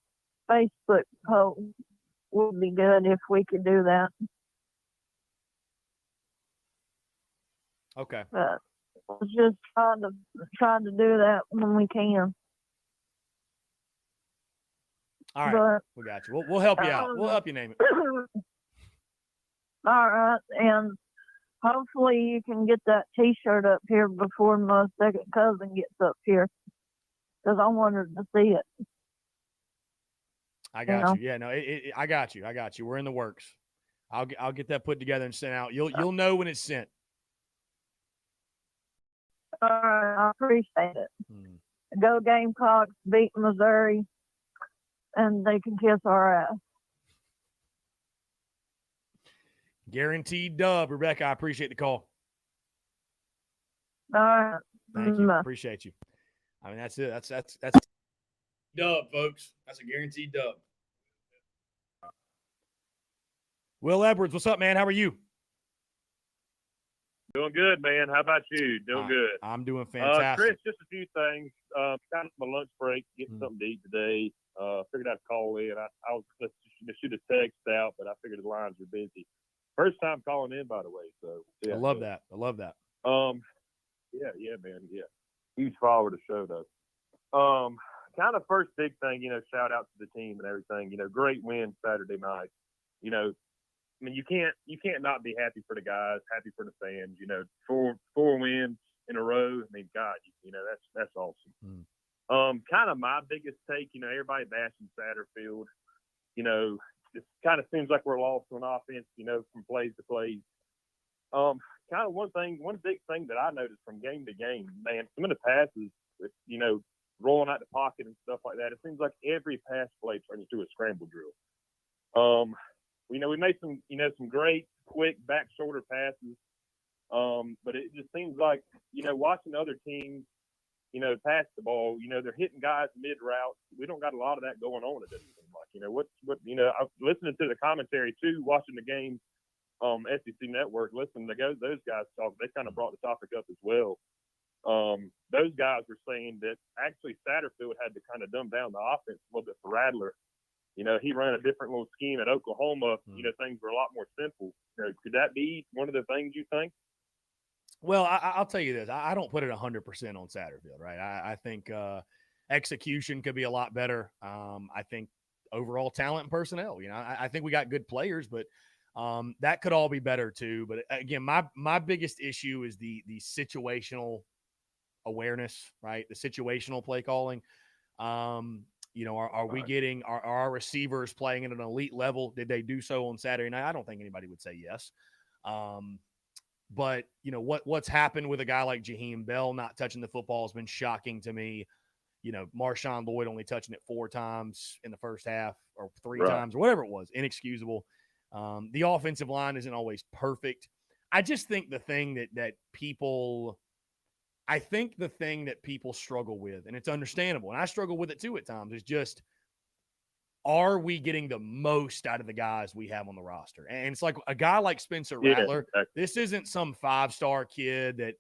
Facebook poll would be good if we could do that. Okay. But let's just try to do that when we can. All right, we got you. We'll help you out. We'll help you name it. All right, and hopefully you can get that T-shirt up here before my second cousin gets up here, because I wanted to see it. I got you. Yeah, no, I got you. We're in the works. I'll get that put together and sent out. You'll know when it's sent. All right, I appreciate it. Go Gamecocks, beat Missouri, and they can kiss our ass. Guaranteed dub, Rebecca. I appreciate the call. All right. Thank you. Appreciate you. I mean, that's it. That's dub, folks. That's a guaranteed dub. Will Edwards, what's up, man? How are you? Doing good, man. How about you? Doing good. I'm doing fantastic. Chris, just a few things. Kind of my lunch break, getting something to eat today. Figured I'd call in. I was going to shoot a text out, but I figured the lines were busy. First time calling in, by the way. So yeah, I love that. Yeah, man. Yeah, huge follower of the show, though. Kind of first big thing, shout out to the team and everything. Great win Saturday night. I mean, you can't not be happy for the guys, happy for the fans. 4 wins in a row. I mean, God, that's awesome. Kind of my biggest take, everybody bashing Satterfield. It kind of seems like we're lost on offense, from plays to plays. Kind of one big thing that I noticed from game to game, man, some of the passes, rolling out the pocket and stuff like that, it seems like every pass play turns into a scramble drill. We made some great, quick back shoulder passes. But it just seems like, watching other teams, pass the ball, they're hitting guys mid route. We don't got a lot of that going on. It doesn't seem like, I'm listening to the commentary too, watching the game, SEC Network, listening to those guys talk. They kind of brought the topic up as well. Those guys were saying that actually Satterfield had to kind of dumb down the offense a little bit for Rattler. He ran a different little scheme at Oklahoma. Things were a lot more simple. Could that be one of the things you think? Well, I'll tell you this. I don't put it 100% on Satterfield, right? I think execution could be a lot better. I think overall talent and personnel. I think we got good players, but that could all be better too. But again, my biggest issue is the situational awareness, right? The situational play calling. Are we getting our receivers playing at an elite level? Did they do so on Saturday night? I don't think anybody would say yes. But what's happened with a guy like Jaheim Bell not touching the football has been shocking to me. Marshawn Lloyd only touching it 4 times in the first half or 3 times or whatever it was, inexcusable. The offensive line isn't always perfect. I just think the thing that people struggle with, and it's understandable, and I struggle with it too at times, is just, are we getting the most out of the guys we have on the roster? And it's like a guy like Spencer Rattler. Yeah, exactly. This isn't some 5-star kid that,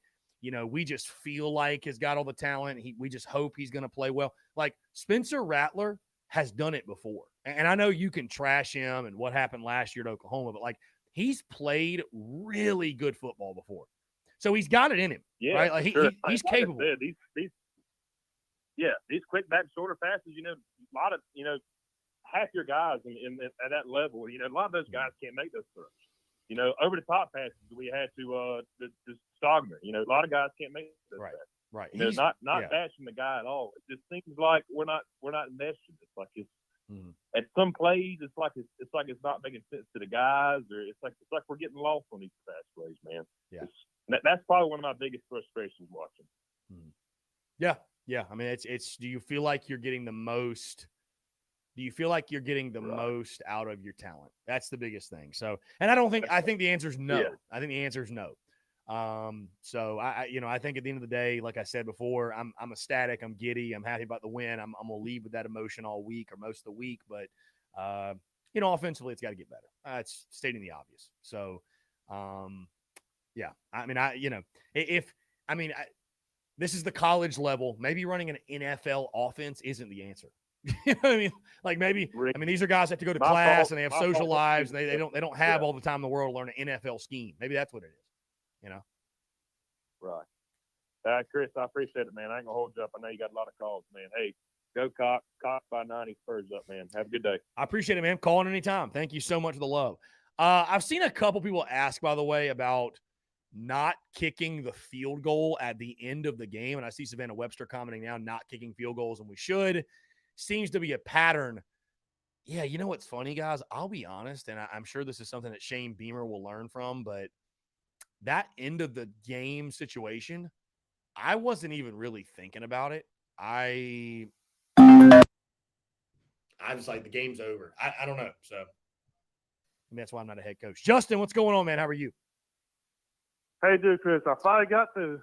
we just feel like has got all the talent. We just hope he's going to play well. Like, Spencer Rattler has done it before. And I know you can trash him and what happened last year at Oklahoma, but he's played really good football before. So he's got it in him, right? Like sure. He's like capable. I said, these quick back shoulder passes, a lot of, half your guys at that level, a lot of those guys can't make those throws. Over the top passes we had to Stogner. A lot of guys can't make those passes. Right. Not bashing the guy at all. It just seems like we're not meshing. It's like at some plays, it's like it's not making sense to the guys, or it's like we're getting lost on these pass plays, man. Yeah. That's probably one of my biggest frustrations watching. Yeah. Yeah. I mean, it's, do you feel like you're getting the most? Do you feel like you're getting the most out of your talent? That's the biggest thing. So, and I think the answer is no. Yeah. I think the answer is no. So I think at the end of the day, like I said before, I'm ecstatic. I'm giddy. I'm happy about the win. I'm going to leave with that emotion all week or most of the week, but, offensively it's got to get better. It's stating the obvious. So, yeah, I mean, this is the college level. Maybe running an NFL offense isn't the answer. You know what I mean? Like maybe, these are guys that have to go to class and they have social lives. And they don't have all the time in the world to learn an NFL scheme. Maybe that's what it is, Right. Chris, I appreciate it, man. I ain't gonna hold you up. I know you got a lot of calls, man. Hey, go Cox by 90 Spurs up, man. Have a good day. I appreciate it, man. Calling anytime. Thank you so much for the love. I've seen a couple people ask, by the way, about not kicking the field goal at the end of the game. And I see Savannah Webster commenting now, not kicking field goals, and we should. Seems to be a pattern. Yeah, you know what's funny, guys? I'll be honest, and I'm sure this is something that Shane Beamer will learn from, but that end of the game situation, I wasn't even really thinking about it. I was like, the game's over. I don't know. So that's why I'm not a head coach. Justin, what's going on, man? How are you? Hey, dude, Chris, I finally got through.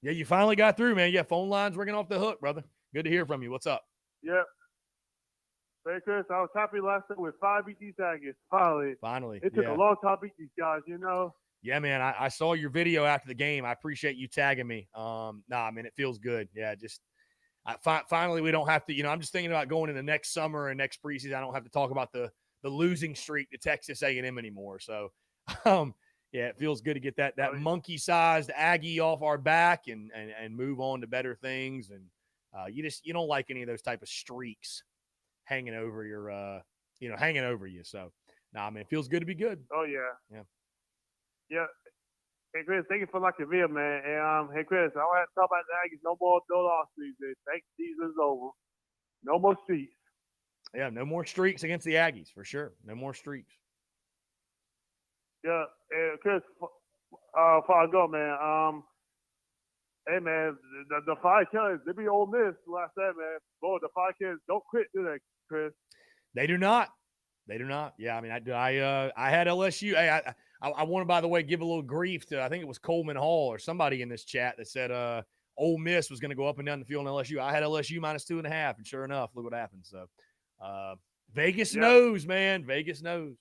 Yeah, you finally got through, man. Yeah, phone line's ringing off the hook, brother. Good to hear from you. What's up? Yep. Hey, Chris, I was happy last night with 5 beat these Aggies. Finally. It took a long time to beat these guys, Yeah, man, I saw your video after the game. I appreciate you tagging me. It feels good. Yeah, just finally we don't have to, I'm just thinking about going into next summer and next preseason. I don't have to talk about the losing streak to Texas A&M anymore. So, yeah, it feels good to get that monkey-sized Aggie off our back and move on to better things. And you don't like any of those type of streaks hanging over your, hanging over you. So, it feels good to be good. Oh, yeah. Yeah. Yeah. Hey, Chris, thank you for locking me up, man. And, hey, Chris, I don't have to talk about the Aggies no more until the offseason. Thank season's over. No more streaks. Yeah, no more streaks against the Aggies, for sure. No more streaks. Yeah, and Chris, before I go, man, hey, man, the Five Killers, they be Ole Miss last night, man. Boy, the Five Killers don't quit, do they, Chris? They do not. They do not. Yeah, I had LSU. Hey, I want to, by the way, give a little grief to, I think it was Coleman Hall or somebody in this chat that said Ole Miss was going to go up and down the field in LSU. I had LSU minus 2.5, and sure enough, look what happened. So Vegas knows, man. Vegas knows.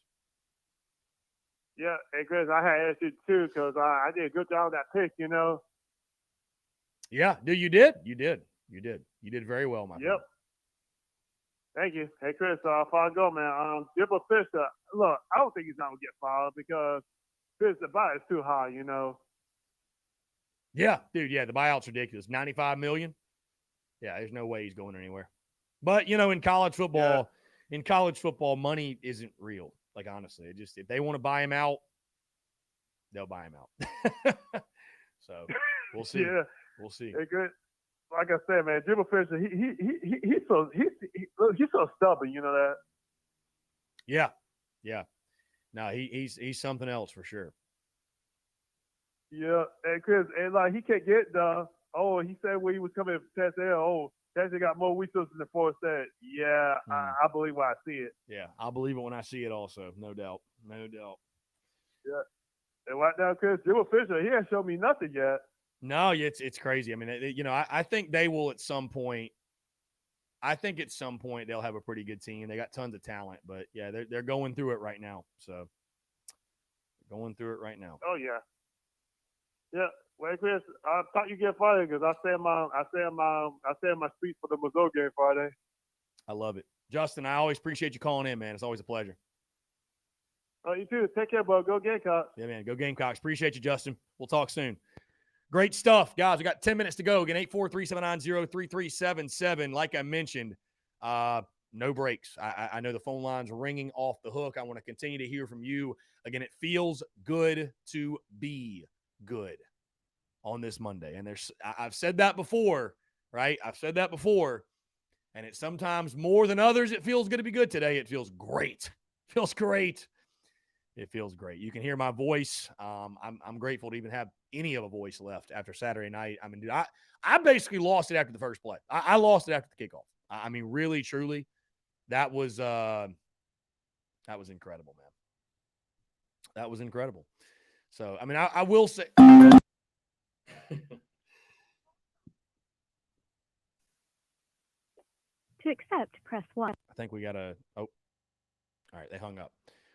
Yeah, hey, Chris, I had LSU too because I did a good job on that pick, Yeah, dude, you did. You did very well, my friend. Thank you. Hey, Chris, before I go, man, Jimbo Fisher, look, I don't think he's not going to get fired because Chris, the buyout is too high, Yeah, dude, yeah, the buyout's ridiculous. $95 million. Yeah, there's no way he's going anywhere. But, in college football, money isn't real. Like, honestly, if they want to buy him out, they'll buy him out. So, we'll see. Yeah. We'll see. Hey, good. Like I said, man, Jimbo Fisher, he's so stubborn, you know that? Yeah. No, he's something else for sure. Yeah, and Chris, and he can't get the. Oh, he said when he was coming to Texas, Texas got more resources than Florida State. Yeah, I believe when I see it. Yeah, I'll believe it when I see it. Also, no doubt. Yeah, and right now, Chris, Jimbo Fisher, he hasn't shown me nothing yet. No, it's crazy. I think they will at some point. I think at some point they'll have a pretty good team. They got tons of talent, but yeah, they're going through it right now. So going through it right now. Oh yeah. Yeah. Well, Chris, I thought you get Friday because I stay in my street for the Missouri game Friday. I love it, Justin. I always appreciate you calling in, man. It's always a pleasure. Oh, you too. Take care, bud. Go Gamecocks. Yeah, man. Go Gamecocks. Appreciate you, Justin. We'll talk soon. Great stuff, guys. We got 10 minutes to go. Again, 843-790-3377. Like I mentioned, no breaks. I know the phone line's ringing off the hook. I want to continue to hear from you. Again, it feels good to be good on this Monday. And I've said that before, right? I've said that before. And it's sometimes more than others. It feels good to be good today. It feels great. Feels great. It feels great. You can hear my voice. I'm grateful to even have any of a voice left after Saturday night. I mean, dude, I basically lost it after the first play. I lost it after the kickoff. I mean, really, truly, that was incredible, man. That was incredible. So, I mean, I will say. To accept, press 1. I think we got to. Oh, all right. They hung up.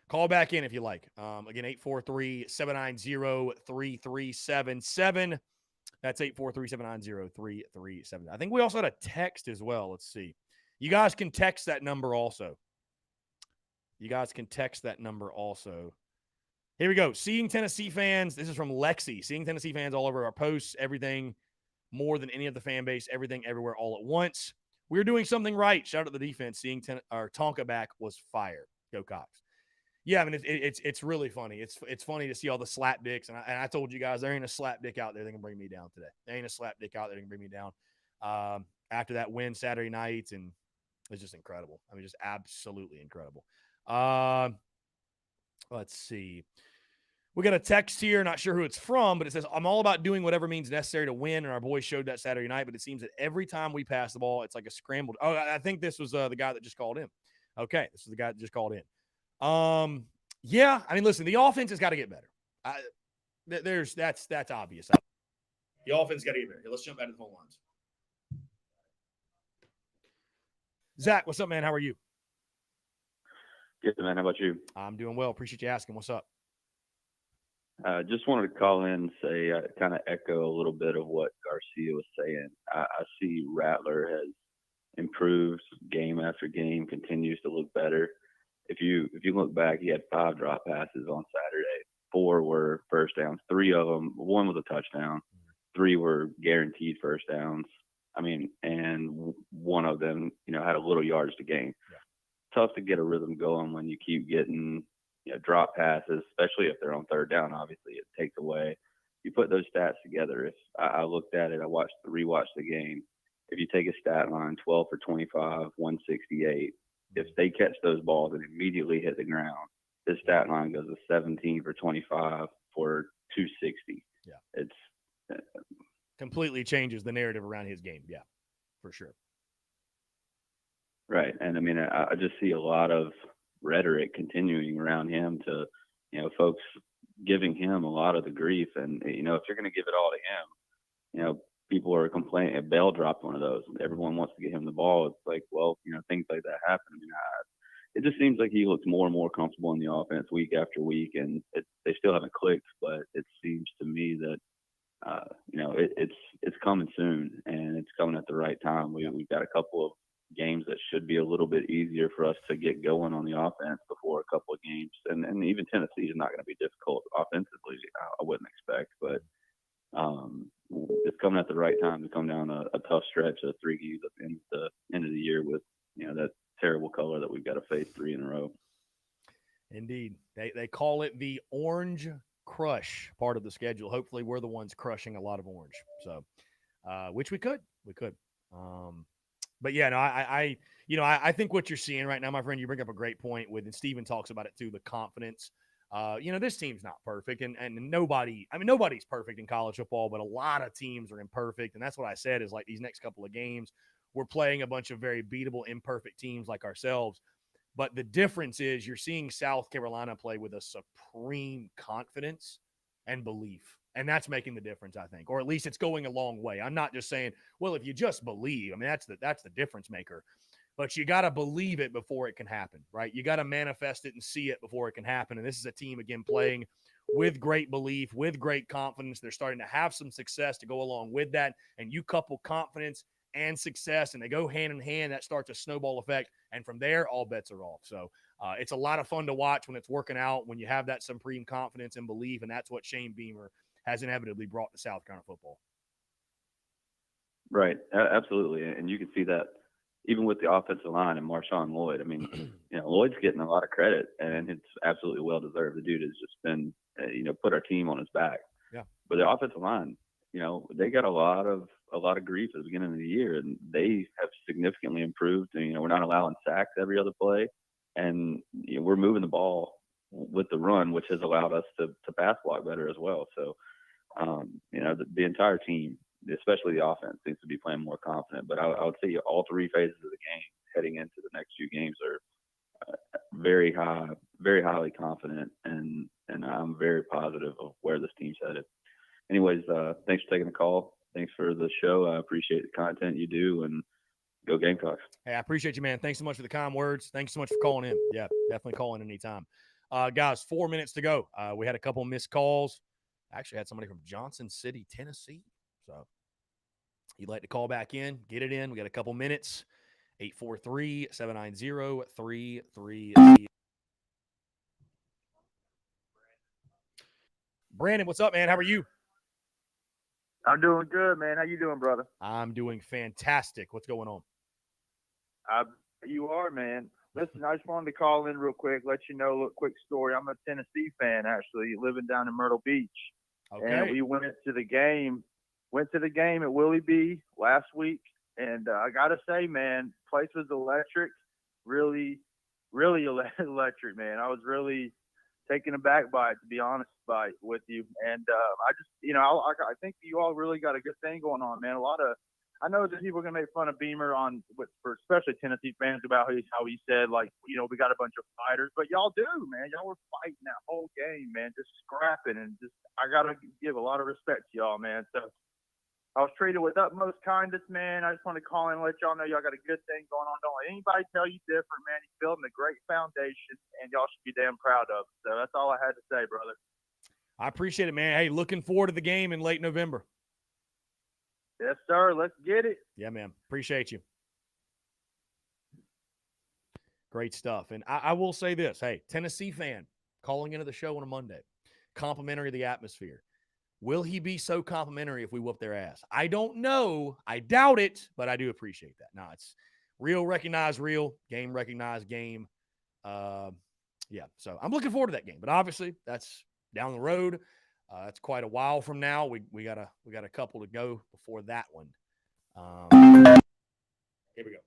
Call back in if you like. Again, 843-790-3377. That's 843-790-3377. I think we also had a text as well. Let's see. You guys can text that number also. Here we go. Seeing Tennessee fans. This is from Lexi. Seeing Tennessee fans all over our posts, everything more than any of the fan base, everything everywhere all at once. We're doing something right. Shout out to the defense. Seeing our Tonka back was fire. Go Cox. Yeah, I mean, it's really funny. It's funny to see all the slap dicks. And I told you guys, there ain't a slap dick out there that can bring me down today. There ain't a slap dick out there that can bring me down after that win Saturday night. And it's just incredible. I mean, just absolutely incredible. Let's see. We got a text here, not sure who it's from, but it says, I'm all about doing whatever means necessary to win, and our boys showed that Saturday night, but it seems that every time we pass the ball, it's like a scrambled. Oh, I think this was the guy that just called in. Okay, this is the guy that just called in. Yeah, I mean, listen, the offense has got to get better. That's obvious. The offense got to get better. Let's jump back to the phone lines. Zach, what's up, man? How are you? Good, man. How about you? I'm doing well. Appreciate you asking. What's up? Just wanted to call in and say, kind of echo a little bit of what Garcia was saying. I see Rattler has improved game after game, continues to look better. If you look back, he had 5 drop passes on Saturday. 4 were first downs. 3 of them, 1 was a touchdown. 3 were guaranteed first downs. I mean, and 1 of them, had a little yards to gain. Yeah. Tough to get a rhythm going when you keep getting drop passes, especially if they're on third down. Obviously, it takes away. You put those stats together. If I looked at it, I rewatched the game. If you take a stat line, 12 for 25, 168. If they catch those balls and immediately hit the ground, this stat line goes to 17 for 25 for 260. Yeah, it's completely changes the narrative around his game. Yeah, for sure. Right, and I mean, I just see a lot of rhetoric continuing around him to, folks giving him a lot of the grief. And, if you're going to give it all to him, people are complaining. Bell dropped one of those. Everyone wants to get him the ball. It's like, well, things like that happen. I mean, it just seems like he looks more and more comfortable in the offense week after week, and they still haven't clicked, but it seems to me that, it's coming soon, and it's coming at the right time. We've got a couple of games that should be a little bit easier for us to get going on the offense before a couple of games. And even Tennessee is not going to be difficult offensively, I wouldn't expect. But it's coming at the right time to come down a tough stretch of 3 games at the end of the year with, that terrible color that we've got to face 3 in a row. Indeed. They call it the Orange Crush part of the schedule. Hopefully we're the ones crushing a lot of orange. So, which we could. But yeah, no, I think what you're seeing right now, my friend, you bring up a great point with, and Steven talks about it too, the confidence. This team's not perfect, and nobody's perfect in college football, but a lot of teams are imperfect. And that's what I said is like these next couple of games, we're playing a bunch of very beatable, imperfect teams like ourselves. But the difference is you're seeing South Carolina play with a supreme confidence and belief. And that's making the difference, I think, or at least it's going a long way. I'm not just saying, well, if you just believe, I mean, that's the difference maker, but you got to believe it before it can happen, right? You got to manifest it and see it before it can happen. And this is a team, again, playing with great belief, with great confidence. They're starting to have some success to go along with that. And you couple confidence and success, and they go hand in hand, that starts a snowball effect. And from there, all bets are off. So it's a lot of fun to watch when it's working out, when you have that supreme confidence and belief. And that's what Shane Beamer has inevitably brought to South Carolina football. Right. Absolutely. And you can see that even with the offensive line and Marshawn Lloyd. I mean, Lloyd's getting a lot of credit, and it's absolutely well-deserved. The dude has just been, put our team on his back. Yeah. But the offensive line, they got a lot of grief at the beginning of the year, and they have significantly improved. And, we're not allowing sacks every other play, and we're moving the ball with the run, which has allowed us to pass block better as well. So, the entire team, especially the offense, seems to be playing more confident. But I would say all three phases of the game heading into the next few games are very highly confident, and I'm very positive of where this team's headed. Anyways, thanks for taking the call. Thanks for the show. I appreciate the content you do, and go Gamecocks. Hey, I appreciate you, man. Thanks so much for the kind words. Thanks so much for calling in. Yeah, definitely call in anytime. Guys, 4 minutes to go. We had a couple missed calls. Actually had somebody from Johnson City, Tennessee. So you'd like to call back in, get it in. We got a couple minutes. 843-790-3330. Brandon, what's up, man? How are you? I'm doing good, man. How you doing, brother? I'm doing fantastic. What's going on? You are, man. Listen, I just wanted to call in real quick, let you know a quick story. I'm a Tennessee fan, actually, living down in Myrtle Beach. Okay. And we went to the game at Willie B last week. And I got to say, man, place was electric, really, really electric, man. I was really taken aback by it, to be honest with you. And I just, I think you all really got a good thing going on, man. I know that people are going to make fun of Beamer for especially Tennessee fans about how he said, like, we got a bunch of fighters. But y'all do, man. Y'all were fighting that whole game, man, just scrapping. And I got to give a lot of respect to y'all, man. So I was treated with utmost kindness, man. I just want to call in and let y'all know y'all got a good thing going on. Don't let anybody tell you different, man. He's building a great foundation, and y'all should be damn proud of it. So that's all I had to say, brother. I appreciate it, man. Hey, looking forward to the game in late November. Yes, sir. Let's get it. Yeah, man. Appreciate you. Great stuff. And I will say this. Hey, Tennessee fan calling into the show on a Monday. Complimentary of the atmosphere. Will he be so complimentary if we whoop their ass? I don't know. I doubt it, but I do appreciate that. No, it's real recognize real, game recognize game. Yeah, so I'm looking forward to that game. But obviously, that's down the road. That's quite a while from now. We got a couple to go before that one. Here we go.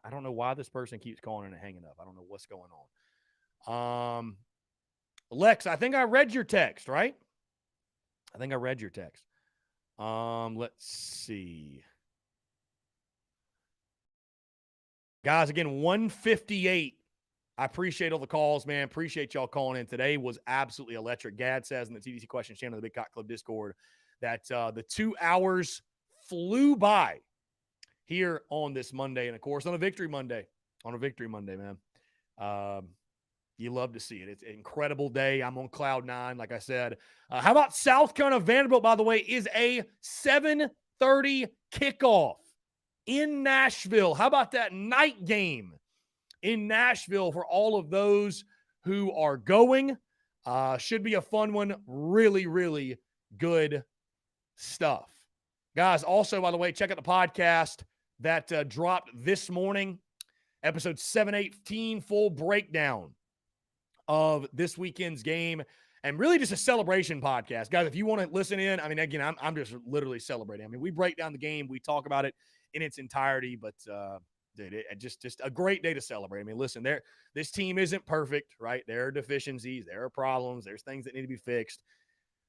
I don't know why this person keeps calling and hanging up. I don't know what's going on. Lex, I think I read your text, right? I think I read your text. Let's see. Guys, again, 158. I appreciate all the calls, man. Appreciate y'all calling in. Today was absolutely electric. Gad says in the TDC Questions channel, the Big Cock Club Discord, that the 2 hours flew by here on this Monday. And, of course, on a Victory Monday. Man. You love to see it. It's an incredible day. I'm on cloud nine, like I said. How about South Carolina Vanderbilt, by the way, is a 7:30 kickoff in Nashville. How about that night game in Nashville for all of those who are going? Should be a fun one. Really, really good stuff. Guys, also, by the way, check out the podcast that dropped this morning. Episode 718, full breakdown of this weekend's game, and really just a celebration podcast. Guys, if you want to listen in, I mean, again, I'm just literally celebrating. I mean, we break down the game, we talk about it in its entirety, but dude, just a great day to celebrate. I mean, listen, this team isn't perfect, right? There are deficiencies, there are problems, there's things that need to be fixed,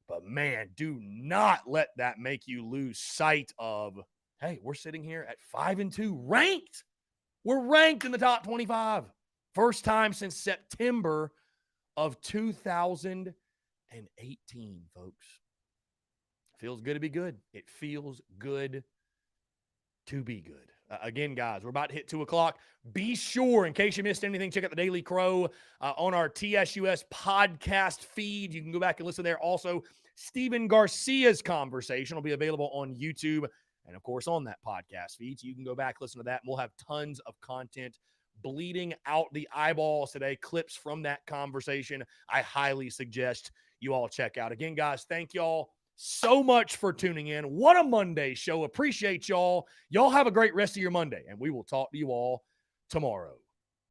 but man, do not let that make you lose sight of, hey, we're sitting here at 5-2, ranked. We're ranked in the top 25. First time since September of 2018, folks. Feels good to be good. It feels good to be good. Again, guys, we're about to hit 2 o'clock. Be sure, in case you missed anything, check out the Daily Crow on our TSUS podcast feed. You can go back and listen there. Also, Stephen Garcia's conversation will be available on YouTube and, of course, on that podcast feed. So you can go back, listen to that, and we'll have tons of content bleeding out the eyeballs today, clips from that conversation. I highly suggest you all check out. Again, guys, thank y'all so much for tuning in. What a Monday show. Appreciate y'all. Y'all have a great rest of your Monday, and we will talk to you all tomorrow.